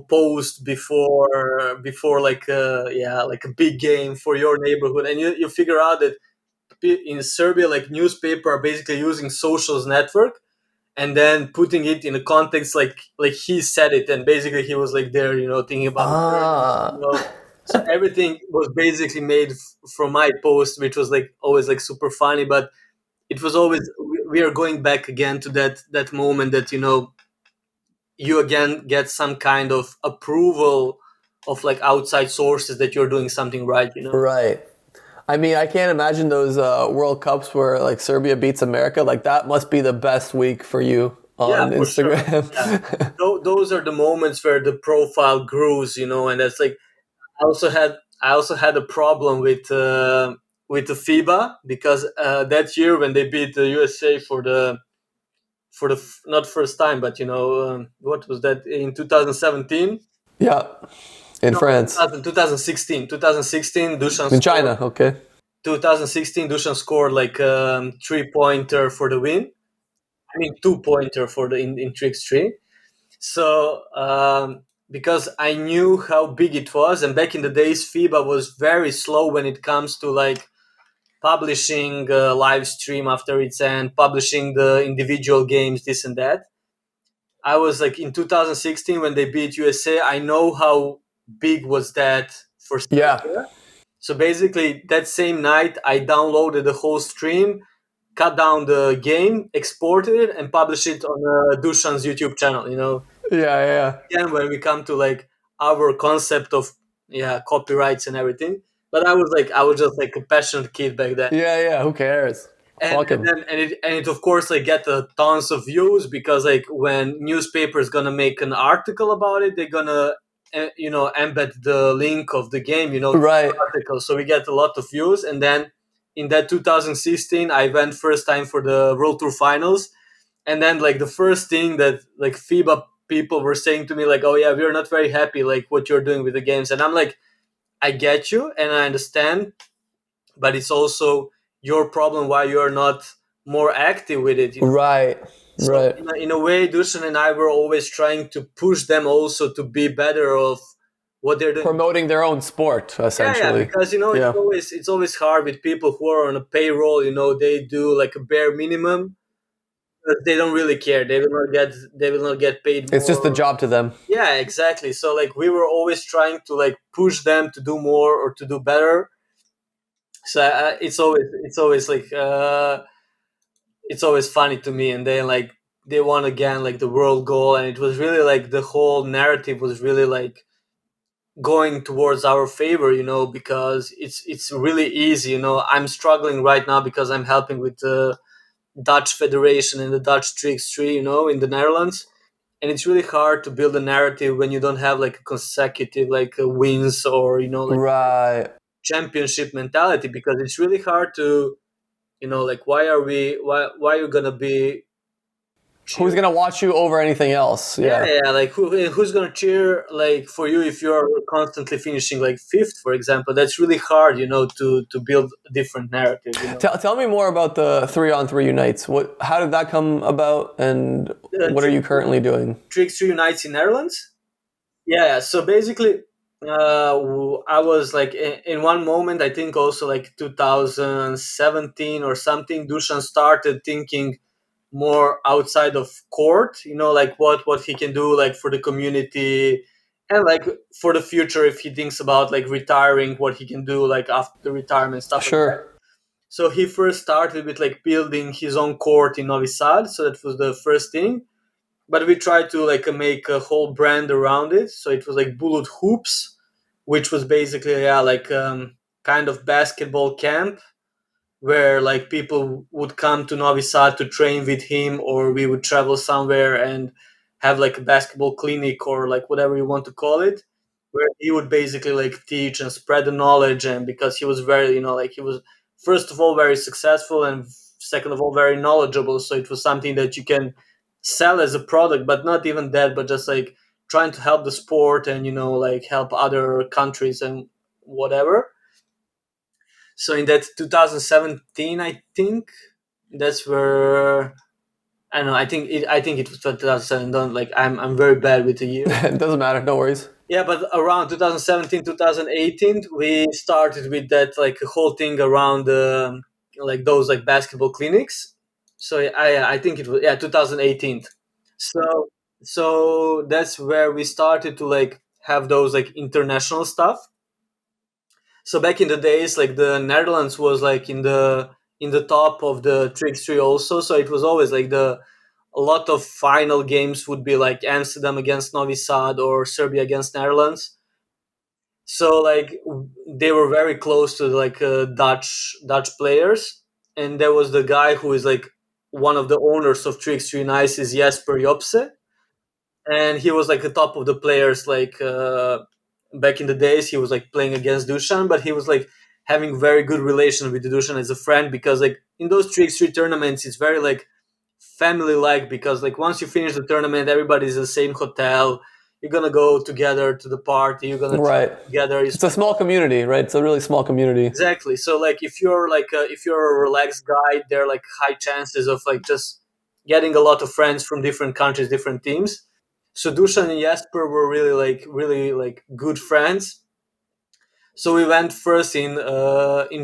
post before like a big game for your neighborhood, and you figure out that in Serbia like newspaper are basically using socials network and then putting it in a context like he said it, and basically he was like there thinking about so everything was basically made from my post, which was like always like super funny, but it was always we are going back again to that moment that you again get some kind of approval of like outside sources that you're doing something right. Right. I mean, I can't imagine those World Cups where like Serbia beats America. Like that must be the best week for you on Instagram. Sure. Yeah. Those are the moments where the profile grows, and that's like I also had a problem with the FIBA because that year when they beat the USA for the not first time, but what was that in 2017? Yeah, in France. 2016 Dusan In China, okay. 2016 Dusan scored like 3-pointer for the win. I mean 2-pointer for the in 3x3. So because I knew how big it was, and back in the days FIBA was very slow when it comes to like publishing a live stream after its end, publishing the individual games, this and that. I was like in 2016 when they beat USA, I know how big was that for Serbia. Yeah. So basically that same night I downloaded the whole stream, cut down the game, exported it, and published it on Dusan's YouTube channel, Yeah. Again, when we come to like our concept of copyrights and everything. But I was just like a passionate kid back then. Yeah. Who cares? Fuck him. And it of course like get tons of views because like when newspapers gonna make an article about it, they're gonna embed the link of the game, Right. article. So we get a lot of views, and then in that 2016, I went first time for the World Tour finals, and then like the first thing that like FIBA people were saying to me like, oh yeah, we're not very happy like what you're doing with the games, and I'm like, I get you and I understand, but it's also your problem why you're not more active with it. Right. So right. in a way, Dusan and I were always trying to push them also to be better of what they're doing. Promoting their own sport, essentially. Yeah, because it's always hard with people who are on a payroll. They do like a bare minimum. But they don't really care. They will not get paid more. It's just a job to them. Yeah, exactly. So like we were always trying to like push them to do more or to do better. So it's always like it's always funny to me, and then like they won again like the world goal, and it was really like the whole narrative was really like going towards our favor, because it's really easy. I'm struggling right now because I'm helping with the Dutch Federation and the Dutch 3x3, in the Netherlands, and it's really hard to build a narrative when you don't have like a consecutive like wins or like right. championship mentality, because it's really hard to like why are you gonna be who's gonna watch you over anything else? Yeah, like who's gonna cheer like for you if you're constantly finishing like fifth, for example? That's really hard, to build a different narrative. Tell me more about the 3-on-3 unites. How did that come about, and what are you currently doing? 3x3 unites in Netherlands. Yeah, so basically I was like in one moment, I think also like 2017 or something, Dusan started thinking more outside of court, like what he can do like for the community and like for the future, if he thinks about like retiring, what he can do like after the retirement stuff. Sure. Like that. So he first started with like building his own court in Novi Sad. So that was the first thing. But we tried to like make a whole brand around it. So it was like Bullet Hoops, which was basically like kind of basketball camp where like people would come to Novi Sad to train with him, or we would travel somewhere and have like a basketball clinic or like whatever you want to call it, where he would basically like teach and spread the knowledge. And because he was very, like he was first of all very successful, and second of all very knowledgeable, so it was something that you can sell as a product, but not even that, but just like trying to help the sport and like help other countries and whatever. So in that 2017, I think that's where I don't know. I think it was 2007. Don't like I'm very bad with the year. It doesn't matter, no worries. Yeah, but around 2017, 2018, we started with that like whole thing around like those like basketball clinics. So I think it was 2018. So so that's where we started to like have those like international stuff. So back in the days, like the Netherlands was like in the top of the tricks tree also. So it was always like the a lot of final games would be like Amsterdam against Novi Sad or Serbia against Netherlands. So like they were very close to like Dutch players, and there was the guy who is like one of the owners of Tricks Tree Nice is Jesper Jopse, and he was like the top of the players like back in the days. He was like playing against Dusan, but he was like having very good relation with Dusan as a friend, because like in those Trick Street tournaments it's very like family like, because like once you finish the tournament everybody's in the same hotel, you're gonna go together to the party, you're gonna Right. together. It's a small community, right? It's a really small community. Exactly. So like if you're a relaxed guy, there are like high chances of like just getting a lot of friends from different countries, different teams. So Dusan and Jasper were really like good friends. So we went first in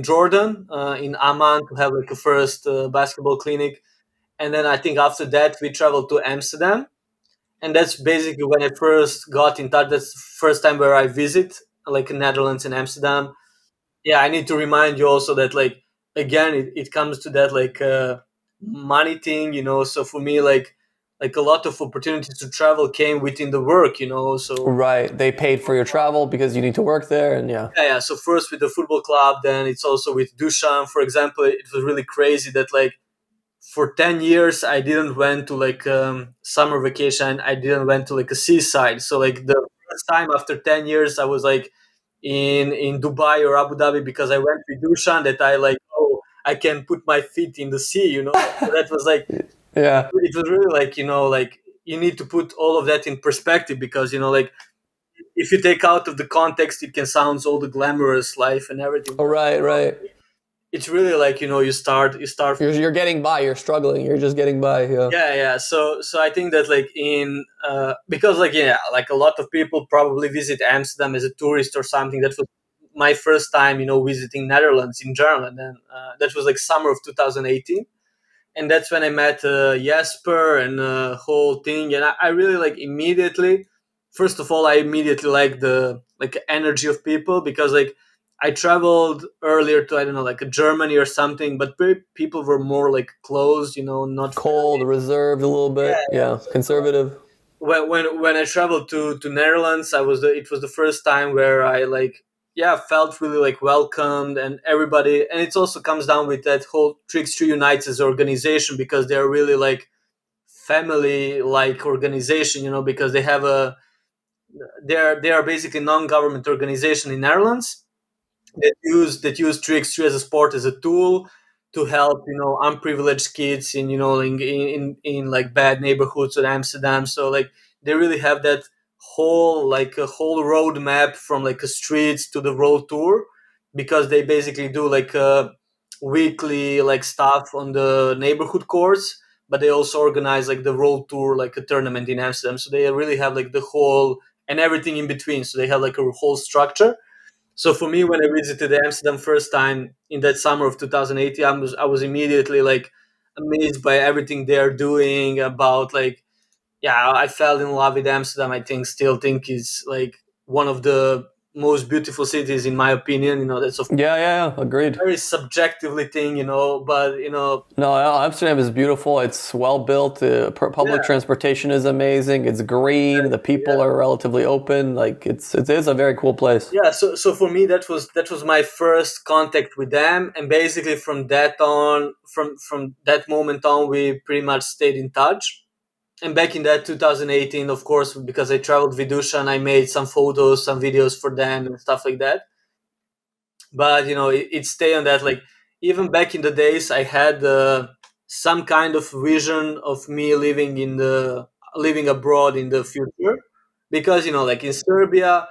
Jordan, in Amman, to have like a first basketball clinic, and then I think after that we traveled to Amsterdam, and that's basically when I first got in touch. That's the first time where I visit like Netherlands and Amsterdam. Yeah, I need to remind you also that like again it comes to that like money thing, so for me like a lot of opportunities to travel came within the work, so Right. They paid for your travel because you need to work there, and yeah. yeah, so first with the football club, then it's also with Dusan, for example. It was really crazy that like for 10 years I didn't went to like summer vacation, I didn't went to like a seaside. So like the first time after 10 years I was like in Dubai or Abu Dhabi, because I went with Dusan, that I like, oh, I can put my feet in the sea, so that was like Yeah. it was really like like you need to put all of that in perspective, because like if you take out of the context it can sound all the glamorous life and everything. Oh, right, right. It's really like you start. You're getting by. You're struggling. You're just getting by. Yeah. Yeah. So I think that like because like like a lot of people probably visit Amsterdam as a tourist or something. That was my first time visiting Netherlands in general, and then that was like summer of 2018, and that's when I met Jesper and whole thing. And I really like immediately. First of all, I immediately like the like energy of people, because like I traveled earlier to, I don't know, like a Germany or something, but people were more like closed, not Cold, reserved a little bit. Yeah. Conservative. when I traveled to Netherlands, it was the first time where I like felt really like welcomed, and everybody. And it also comes down with that whole Trickster Unites as organization, because they're really like family like organization, because they are basically non-government organization in Netherlands that use Trickster as a sport, as a tool to help unprivileged kids in in like bad neighborhoods in Amsterdam. So like they really have that whole like a whole roadmap from like a streets to the world tour, because they basically do like a weekly like stuff on the neighborhood courts, but they also organize like the world tour, like a tournament in Amsterdam. So they really have like the whole and everything in between. So they have like a whole structure. So for me, when I visited Amsterdam first time in that summer of 2018, I was immediately like amazed by everything they're doing. About like, I fell in love with Amsterdam. I think still think is like one of the most beautiful cities in my opinion. That's of Yeah, agreed. very subjectively thing, but No, Amsterdam is beautiful. It's well built. Public Yeah. transportation is amazing. It's green. The people are relatively open. Like it is a very cool place. Yeah, so for me that was my first contact with them, and basically from that moment on we pretty much stayed in touch. And back in that 2018, of course, because I traveled with Dusan, I made some photos, some videos for them and stuff like that. But it stayed on that. Like even back in the days, I had some kind of vision of me living abroad in the future, because like in Serbia,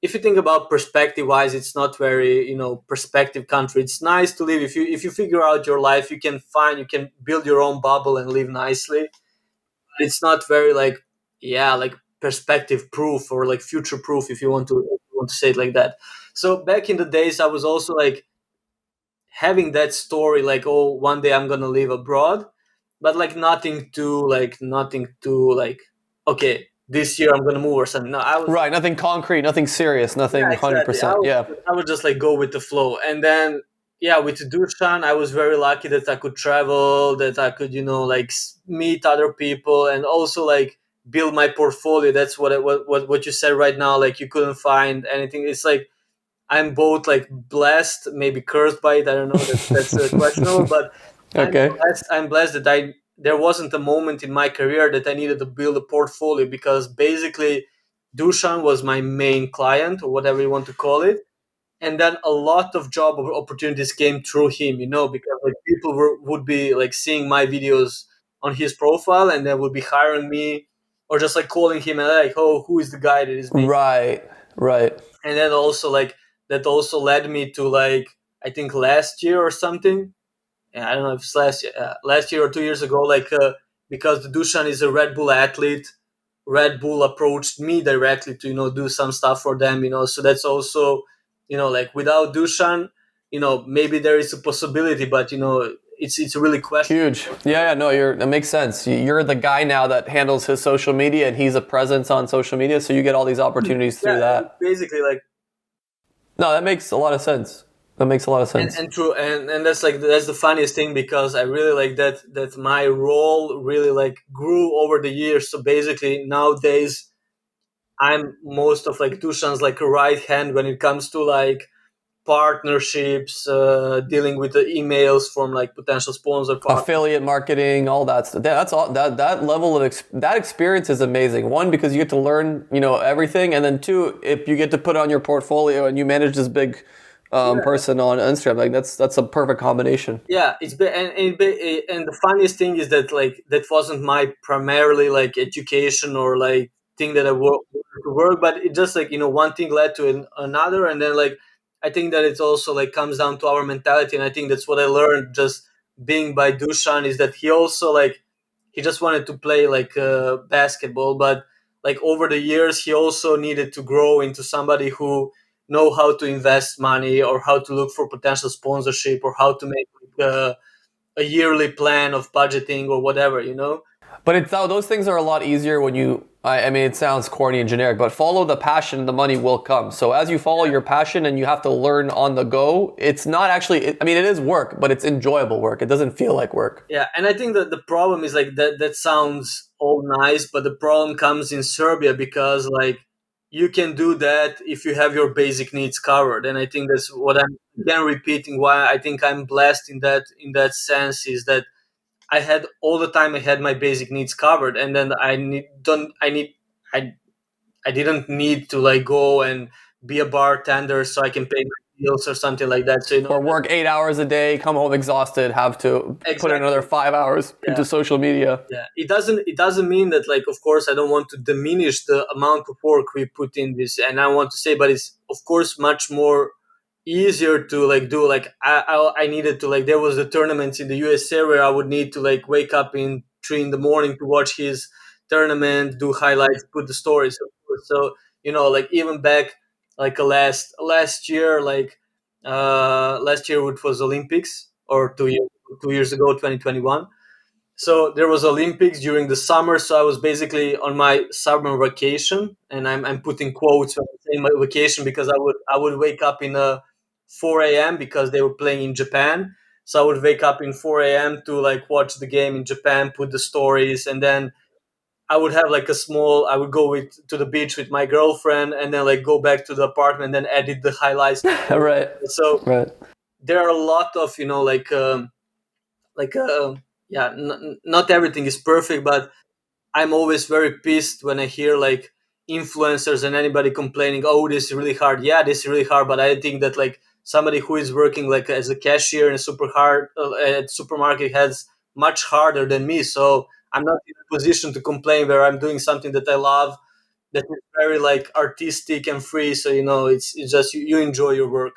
if you think about perspective wise, it's not very perspective country. It's nice to live. If you figure out your life, you can build your own bubble and live nicely. It's not very like perspective proof or like future proof, if you want to say it like that. So back in the days, I was also like having that story, like, oh, one day I'm gonna live abroad, but like nothing to like okay, this year I'm gonna move or something. No, I was Right, nothing concrete, nothing serious, nothing yeah, exactly. 100%. Yeah. I would just like go with the flow. And then, yeah, with Dusan, I was very lucky that I could travel, that I could, meet other people and also like build my portfolio. That's what you said right now. Like you couldn't find anything. It's like I'm both like blessed, maybe cursed by it. I don't know. That's questionable, but Okay. I'm blessed that there wasn't a moment in my career that I needed to build a portfolio, because basically Dusan was my main client or whatever you want to call it. And then a lot of job opportunities came through him, because like people would be like seeing my videos on his profile and they would be hiring me, or just like calling him and like, oh, who is the guy that is making? Right. And that also led me to like, I think last year or something. I don't know if it's last year or 2 years ago, because the Dusan is a Red Bull athlete. Red Bull approached me directly to do some stuff for them. So that's also like without Dusan, maybe there is a possibility, but it's really questionable. Huge. Yeah, no, that makes sense. You're the guy now that handles his social media, and he's a presence on social media, so you get all these opportunities through that. Basically, like, no, that makes a lot of sense. That makes a lot of sense. And true, and that's the funniest thing, because I really like that my role really like grew over the years. So basically nowadays I'm most of like Dusan's like a right hand when it comes to like partnerships, dealing with the emails from like potential sponsor partners. Affiliate marketing, all that stuff. That's all. That level of that experience is amazing. One, because you get to learn everything, and then two, if you get to put on your portfolio and you manage this big person on Instagram, like that's a perfect combination. Yeah, and the funniest thing is that like that wasn't my primarily like education or like thing that I work, but it just like one thing led to another, and then like I think that it's also like comes down to our mentality, and I think that's what I learned just being by Dusan, is that he also like he just wanted to play like basketball, but like over the years he also needed to grow into somebody who know how to invest money, or how to look for potential sponsorship, or how to make a yearly plan of budgeting or whatever. But those things are a lot easier when you. I mean, it sounds corny and generic, but follow the passion, the money will come. So as you follow your passion and you have to learn on the go, it's not actually. I mean, it is work, but it's enjoyable work. It doesn't feel like work. Yeah, and I think that the problem is like that sounds all nice, but the problem comes in Serbia, because like you can do that if you have your basic needs covered. And I think that's what I'm again repeating, why I think I'm blessed in that sense, is that I had all the time I had my basic needs covered, and then I didn't need to like go and be a bartender so I can pay my bills or something like that. So Or work 8 hours a day, come home exhausted, have to put in another 5 hours into social media. Yeah, it doesn't mean that like, of course, I don't want to diminish the amount of work we put in this, and I want to say, but it's of course much more easier to like do. Like I needed to like, there was the tournaments in the USA where I would need to like wake up in 3 in the morning to watch his tournament, do highlights, put the stories. Of course. So like even back like last year, like last year, which was Olympics, or 2 years ago, 2021. So there was Olympics during the summer, so I was basically on my summer vacation, and I'm putting quotes when I'm saying my vacation because I would wake up in 4 a.m. because they were playing in Japan. So I would wake up in 4 a.m. to like watch the game in Japan, put the stories, and then I would have like I would go to the beach with my girlfriend, and then like go back to the apartment and then edit the highlights. Right. So Right. there are a lot of like yeah, not everything is perfect, but I'm always very pissed when I hear like influencers and anybody complaining, "Oh, this is really hard." Yeah, this is really hard, but I think that like somebody who is working like as a cashier in a at supermarket has much harder than me. So I'm not in a position to complain where I'm doing something that I love, that is very like artistic and free. So it's just you enjoy your work.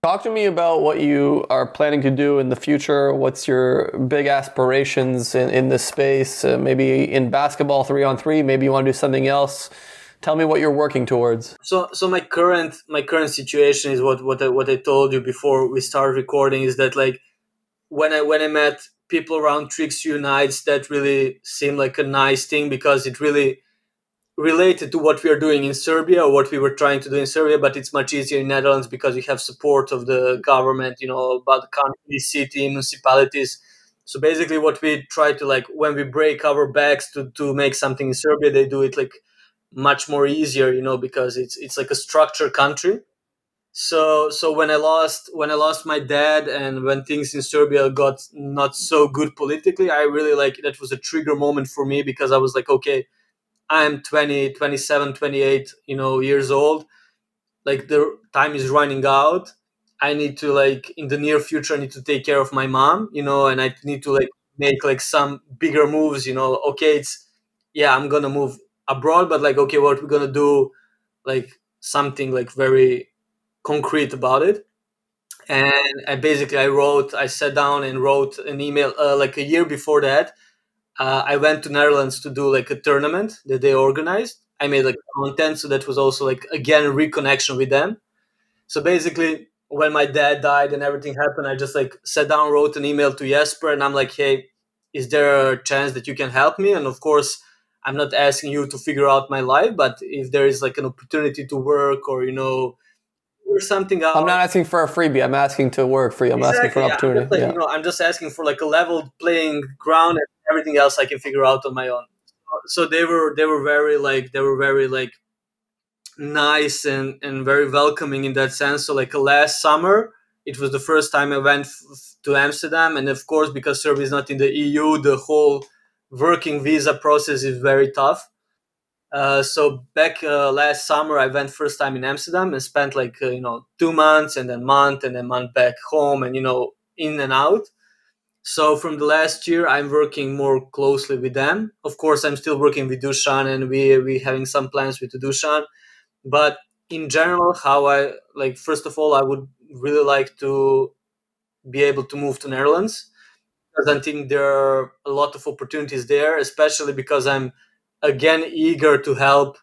Talk to me about what you are planning to do in the future. What's your big aspirations in this space? Maybe in basketball 3-on-3, maybe you want to do something else. Tell me what you're working towards. So my current situation is what I told you before we started recording, is that like when I met people around Tricks Unites, that really seemed like a nice thing because it really related to what we are doing in Serbia or what we were trying to do in Serbia, but it's much easier in Netherlands because we have support of the government, about the country, city, municipalities. So basically what we try to like when we break our backs to make something in Serbia, they do it like much more easier, because it's like a structured country. So when I lost my dad and when things in Serbia got not so good politically, I really like that was a trigger moment for me because I was like, okay, I'm 20, 27, 28, years old. Like the time is running out. I need to like in the near future I need to take care of my mom, and I need to like make like some bigger moves, Okay, it's yeah, I'm gonna move abroad, but like okay, what we're gonna do, like something like very concrete about it. And I sat down and wrote an email like a year before that. I went to Netherlands to do like a tournament that they organized. I made like content, so that was also like again a reconnection with them. So basically, when my dad died and everything happened, I just like sat down, wrote an email to Jesper, and I'm like, "Hey, is there a chance that you can help me?" And of course, I'm not asking you to figure out my life, but if there is like an opportunity to work or figure something I'm out. not asking for a freebie. I'm asking to work for you. I'm asking for Exactly. an Yeah. I'm opportunity. just like Yeah. I'm just asking for like a level playing ground, and everything else I can figure out on my own. So they were very nice and very welcoming in that sense. So like last summer, it was the first time I went to Amsterdam, and of course because Serbia is not in the EU, the whole working visa process is very tough. So back last summer, I went first time in Amsterdam and spent like 2 months and then month back home, and in and out. So from the last year, I'm working more closely with them. Of course, I'm still working with Dusan, and we having some plans with the Dusan. But in general, how I like first of all, I would really like to be able to move to Netherlands because I think there are a lot of opportunities there, especially because I'm again eager to help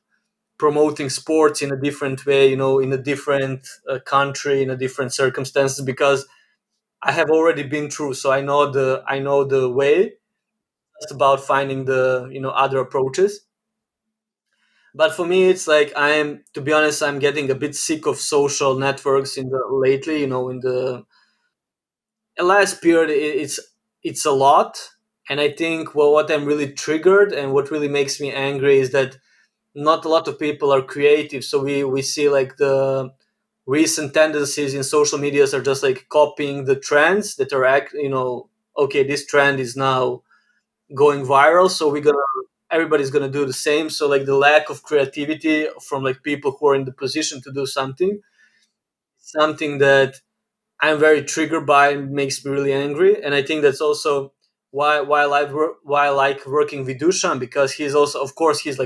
promoting sports in a different way, in a different country, in a different circumstances, because I have already been through, so I know the way. It's about finding the other approaches. But for me, it's like to be honest, I'm getting a bit sick of social networks in the lately. In the last period, it's a lot, and I think what I'm really triggered and what really makes me angry is that not a lot of people are creative. So we see like the recent tendencies in social medias are just like copying the trends that are okay, this trend is now going viral, so everybody's gonna do the same. So like the lack of creativity from like people who are in the position to do something that I'm very triggered by and makes me really angry. And I think that's also why I like working with Dushan, because he's also, of course, he's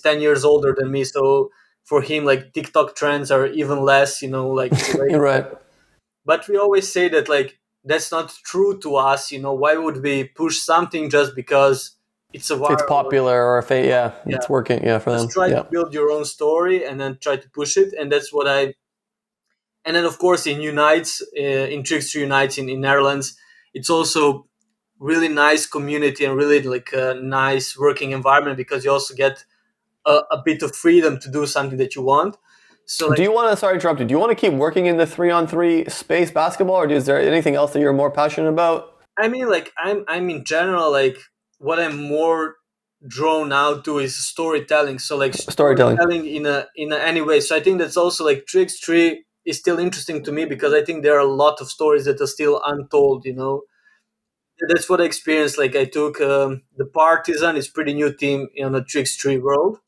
10 years older than me. So for him, like TikTok trends are even less, like You're right. but we always say that like that's not true to us. Why would we push something just because it's a It's viral? popular or if it, yeah, Yeah, it's working. Yeah, for just them. try to Yeah. build your own story and then try to push it. And that's what I and then of course in Unites in Trickster Unites in Netherlands, it's also really nice community and really like a nice working environment, because you also get a bit of freedom to do something that you want. So Do like, you want to, sorry to interrupt you, do you want to keep working in the 3-on-3 space basketball, or is there anything else that you're more passionate about? I mean, like I'm in general, like what I'm more drawn out to is storytelling. So like Storytelling. storytelling in a any way. So I think that's also like 3x3 is still interesting to me, because I think there are a lot of stories that are still untold. That's what I experienced. Like I took the Partizan, is pretty new team in the 3x3 world.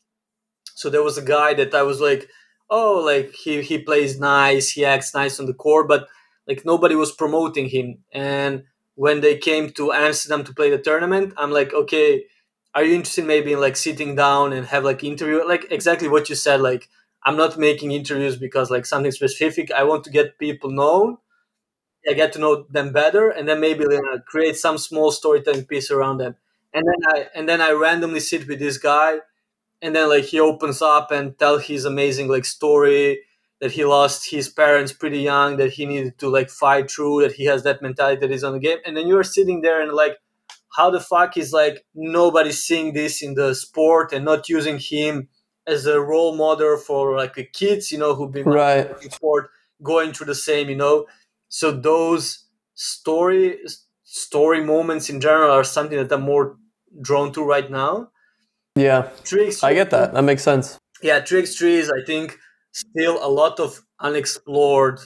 So there was a guy that I was like, oh, like he plays nice, he acts nice on the court, but like nobody was promoting him. And when they came to Amsterdam to play the tournament, I'm like, okay, are you interested maybe in like sitting down and have like interview? Like exactly what you said. Like I'm not making interviews because like something specific. I want to get people known. I get to know them better, and then maybe create some small storytelling piece around them. And then I randomly sit with this guy, and then like he opens up and tell his amazing like story that he lost his parents pretty young, that he needed to like fight through, that he has that mentality that is on the game. And then you're sitting there and like, how the fuck is like nobody seeing this in the sport and not using him as a role model for like the kids, who've been Right. in sport, going through the same, so those story moments in general are something that I'm more drawn to right now. Yeah. Tricks, I get that. That makes sense. yeah, Tricks trees, I think still a lot of unexplored,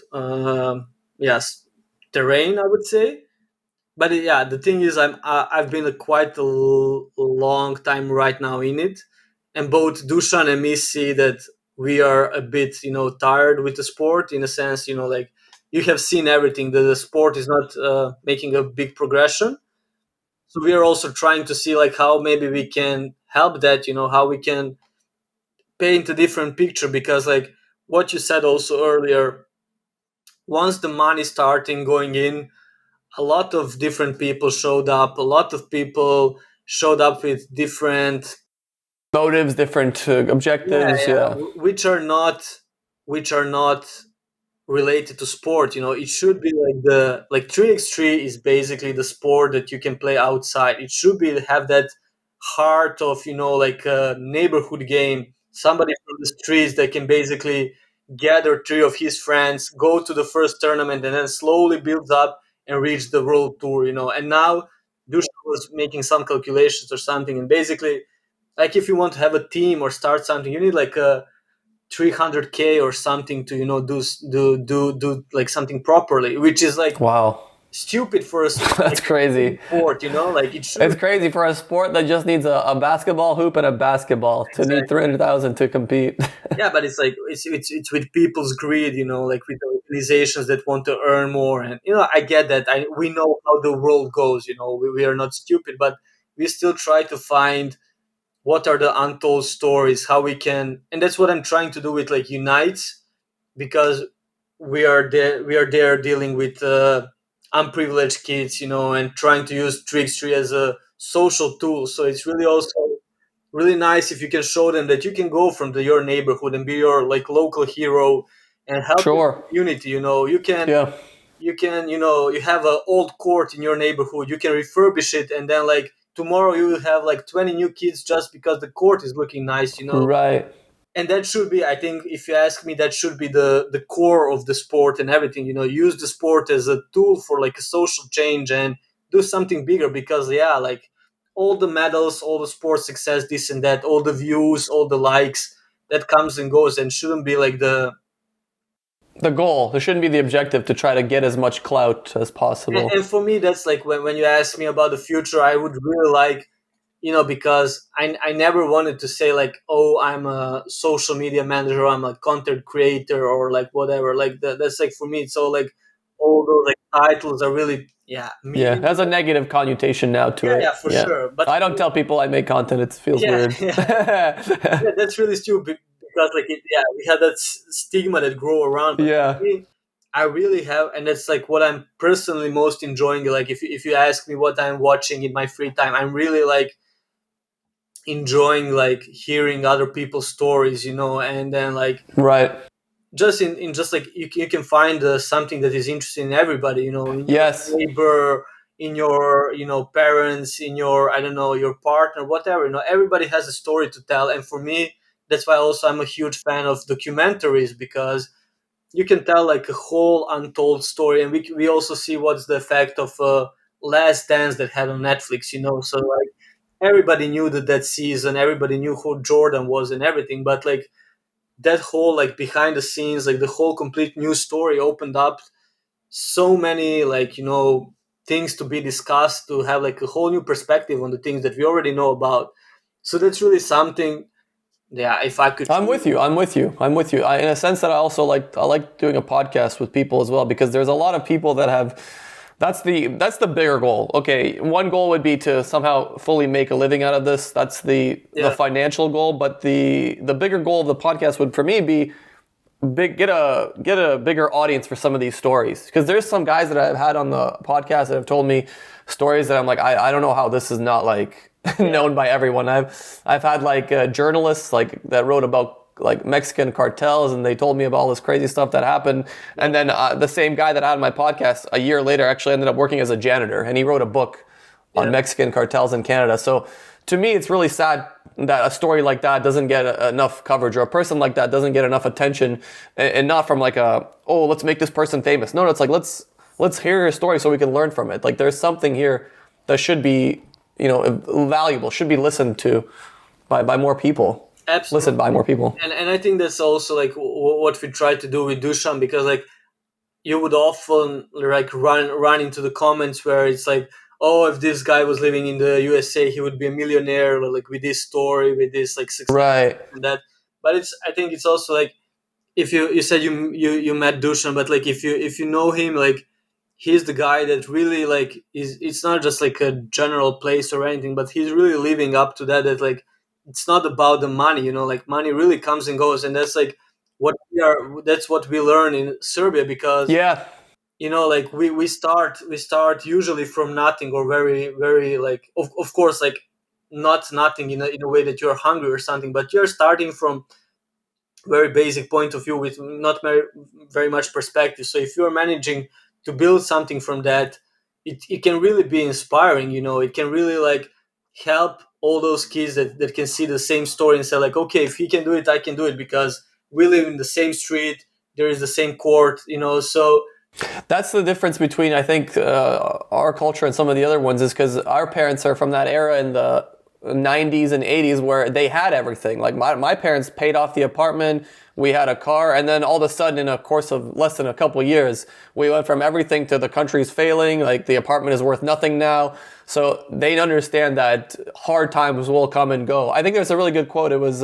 yes, terrain, I would say. But yeah, the thing is, I've been quite a long time right now in it, and both Dusan and me see that we are a bit, tired with the sport, in a sense, like you have seen everything. The sport is not making a big progression, so we are also trying to see like how maybe we can help that, how we can paint a different picture, because like what you said also earlier, once the money starting going in, a lot of different people showed up, a lot of people showed up with different, Motives, different objectives. yeah, Yeah. which are not related to sport. It should be like the like 3x3 is basically the sport that you can play outside. It should be have that heart of, like a neighborhood game, somebody from the streets that can basically gather three of his friends, go to the first tournament, and then slowly builds up and reach the world tour. And now Dusan was making some calculations or something, and basically, like if you want to have a team or start something, you need like a 300K or something to do like something properly, which is like Wow. stupid for us, That's like crazy. sport, like it should. It's crazy for a sport that just needs a basketball hoop and a basketball to need 300,000 to compete. Yeah, but it's like it's with people's greed, like with the organizations that want to earn more, and I get that. We know how the world goes, we are not stupid, but we still try to find what are the untold stories, how we can, and that's what I'm trying to do with like Unite, because we are there dealing with unprivileged kids, and trying to use Trickstreet as a social tool. So it's really also really nice if you can show them that you can go from your neighborhood and be your like local hero and help the Sure. community. Yeah. You have an old court in your neighborhood, you can refurbish it, and then like tomorrow you will have like 20 new kids just because the court is looking nice. Right. And that should be, I think, if you ask me, that should be the core of the sport and everything. Use the sport as a tool for like a social change and do something bigger, because yeah, like all the medals, all the sports success, this and that, all the views, all the likes, that comes and goes, and shouldn't be like The goal. It shouldn't be the objective to try to get as much clout as and, possible. and for me, that's like when you ask me about the future, I would really like, because I never wanted to say like, oh, I'm a social media manager, I'm a content creator, or like whatever. Like that's like, for me, it's all like all those like titles are really, yeah, Yeah, meaning. has a negative connotation now to Yeah, it. yeah, for Yeah. sure. But I don't tell people I make content. It feels yeah, weird. yeah, that's really stupid, because like yeah, we have that stigma that grow around. But for Yeah. me, I really have, and that's like what I'm personally most enjoying. Like if you ask me what I'm watching in my free time, I'm really like enjoying like hearing other people's stories, and then like Right. just in just like you can find something that is interesting in everybody, in your Yes. neighbor, in your, parents, in your, I don't know, your partner, whatever. Everybody has a story to tell. And for me, that's why also I'm a huge fan of documentaries, because you can tell like a whole untold story. And we also see what's the effect of Last Dance that had on Netflix, So like everybody knew that season, everybody knew who Jordan was and everything. But like that whole like behind the scenes, like the whole complete new story opened up so many like, things to be discussed, to have like a whole new perspective on the things that we already know about. So that's really something. Yeah, if I could. I'm with you. In a sense that I like doing a podcast with people as well, because there's a lot of people that have. That's the bigger goal. Okay, one goal would be to somehow fully make a living out of this. That's the financial goal. But the bigger goal of the podcast would, for me, be get a bigger audience for some of these stories. Because there's some guys that I've had on the podcast that have told me stories that I'm like, I don't know how this is not like known by everyone. I've had like journalists like that wrote about like Mexican cartels, and they told me about all this crazy stuff that happened. And then the same guy that I had on my podcast a year later actually ended up working as a janitor, and he wrote a book on Mexican cartels in Canada. So to me, it's really sad that a story like that doesn't get enough coverage, or a person like that doesn't get enough attention, and not from like let's make this person famous. No, it's like let's hear your story so we can learn from it. Like there's something here that should be valuable, should be listened to by more people. Absolutely. Listened by more people. And I think that's also like what we try to do with Dusan, because like you would often like run into the comments where it's like, oh, if this guy was living in the USA, he would be a millionaire, like with this story, with this like success, right, and that. But I think it's also like, if you said you met Dusan, but like if you know him, like he's the guy that really like it's not just like a general place or anything, but he's really living up to that like it's not about the money, like money really comes and goes. And that's like that's what we learn in Serbia, because like we start usually from nothing, or very very like of course like not nothing in a way that you're hungry or something, but you're starting from very basic point of view with not very much perspective. So if you're managing to build something from that, it can really be inspiring. It can really like help all those kids that can see the same story and say like, okay, if he can do it, I can do it, because we live in the same street, there is the same court, so that's the difference between, I think, our culture and some of the other ones, is because our parents are from that era in the 90s and 80s where they had everything. Like my parents paid off the apartment, we had a car, and then all of a sudden, in a course of less than a couple of years, we went from everything to the country's failing, like the apartment is worth nothing now. So they understand that hard times will come and go. I think there's a really good quote. It was,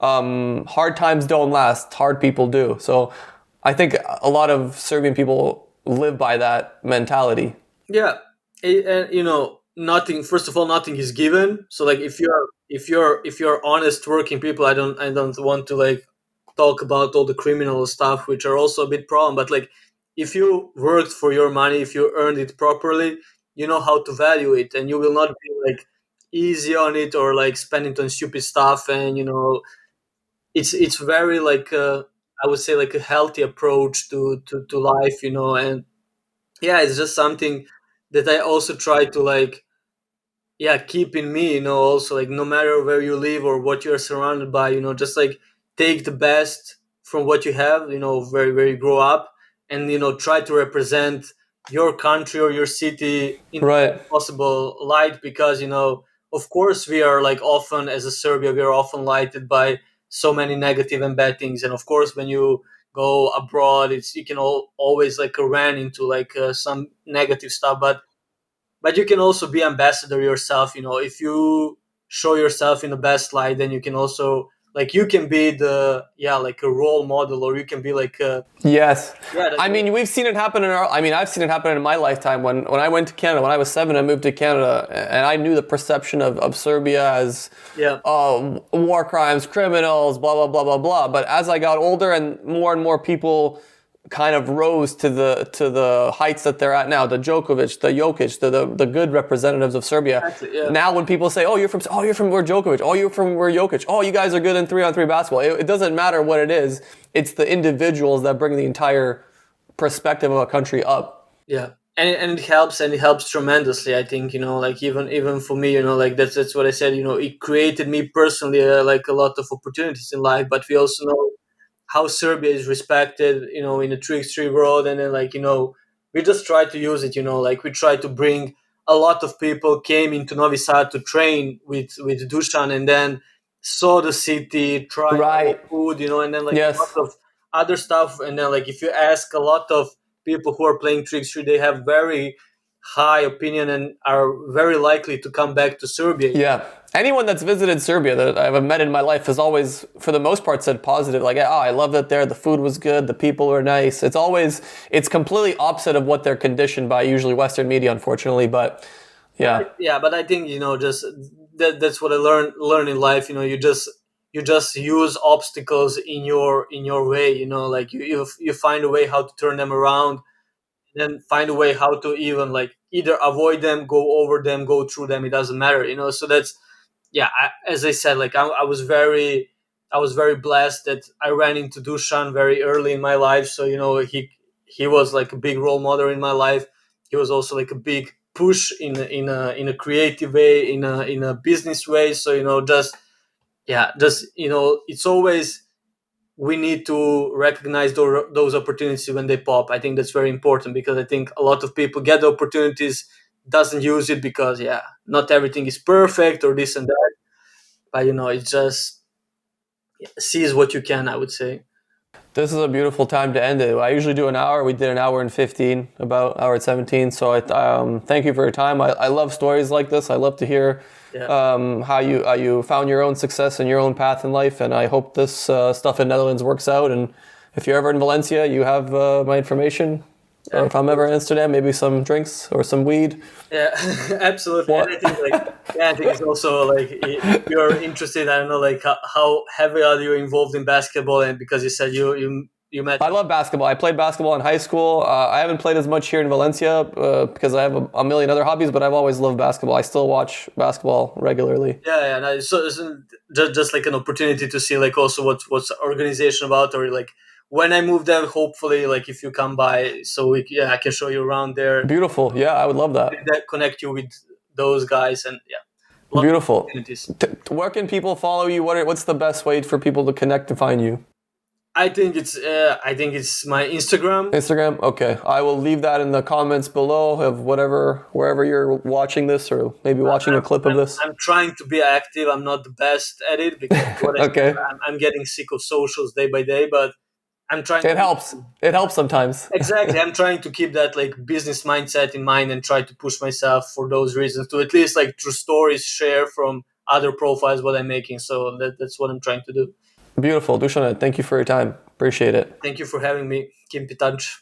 hard times don't last, hard people do. So I think a lot of Serbian people live by that mentality. Yeah, and nothing. First of all, nothing is given. So like if you're honest working people, I don't want to like talk about all the criminal stuff, which are also a bit problem. But like if you worked for your money, if you earned it properly, you know how to value it, and you will not be like easy on it or like spend it on stupid stuff. And it's very like I would say like a healthy approach to life, and yeah, it's just something that I also try to like keep in me, also like no matter where you live or what you're surrounded by, just like take the best from what you have, where you grow up, and try to represent your country or your city in the possible light, because of course we are like often, as a Serbia, we are often lighted by so many negative and bad things. And of course when you go abroad, you can always like run into like some negative stuff, but you can also be ambassador yourself. If you show yourself in the best light, then you can also like you can be like a role model, or you can be like yes. I mean, we've seen it happen I've seen it happen in my lifetime. When I went to Canada, when I was 7, I moved to Canada, and I knew the perception of Serbia as war crimes, criminals, blah blah blah blah blah. But as I got older and more people kind of rose to the heights that they're at now, the Djokovic, the Jocic, the good representatives of Serbia. Exactly, yeah. Now when people say, you're from where Djokovic, you're from where Jocic, you guys are good in 3-on-3 basketball. It doesn't matter what it is. It's the individuals that bring the entire perspective of a country up. Yeah. and it helps tremendously. I think, like even for me, like that's what I said. It created me personally, like a lot of opportunities in life. But we also know how Serbia is respected, in the 3x3 world. And then, like, we just try to use it, like we try to bring a lot of people came into Novi Sad to train with Dusan, and then saw the city, tried our Right. food, and then like a Yes. lot of other stuff. And then, like, if you ask a lot of people who are playing 3x3, they have very high opinion and are very likely to come back to Serbia. Yeah. Anyone that's visited Serbia that I've met in my life has always, for the most part, said positive. Like, oh, I loved it there. The food was good. The people were nice. It's completely opposite of what they're conditioned by usually Western media, unfortunately. But yeah. Yeah, but I think, just that's what I learn in life. You just use obstacles in your way. Like you find a way how to turn them around, then find a way how to even, like, either avoid them, go over them, go through them. It doesn't matter. So that's, yeah. As I said, like, I was very blessed that I ran into Dusan very early in my life. So, he was like a big role model in my life. He was also like a big push in a creative way, in a business way. So, just, yeah, just, it's always, we need to recognize those opportunities when they pop. I think that's very important, because I think a lot of people get the opportunities, doesn't use it because, yeah, not everything is perfect or this and that. But, it's just, seize what you can, I would say. This is a beautiful time to end it. I usually do an hour. We did an hour and 15, about hour and 17. So thank you for your time. I love stories like this. I love to hear Yeah. how you found your own success and your own path in life. And I hope this stuff in Netherlands works out. And if you're ever in Valencia, you have my information. Or if I'm ever in Amsterdam, maybe some drinks or some weed. Yeah, absolutely. What? And I think, like, yeah, I think it's also like, if you're interested, I don't know, like, how heavy are you involved in basketball? And because you said you met. I love basketball. I played basketball in high school. I haven't played as much here in Valencia because I have a million other hobbies, but I've always loved basketball. I still watch basketball regularly. Yeah, no, so it's just like an opportunity to see, like, also what's the organization about, or like, when I move there, hopefully, like, if you come by, so I can show you around there, Beautiful. Yeah, I would love that. connect you with those guys, and yeah, lots of Beautiful. opportunities. Where can people follow you? What's the best way for people to connect to find you? I think it's my Instagram. Instagram? Okay. I will leave that in the comments below of wherever you're watching this, or maybe watching a clip of this. I'm trying to be active. I'm not the best at it, because Okay. I'm getting sick of socials day by day, but I'm trying. It helps. It helps sometimes. Exactly. I'm trying to keep that, like, business mindset in mind, and try to push myself for those reasons, to at least, like, through stories, share from other profiles what I'm making. So that's what I'm trying to do. Beautiful. Dusan, thank you for your time. Appreciate it. Thank you for having me. Keep in touch.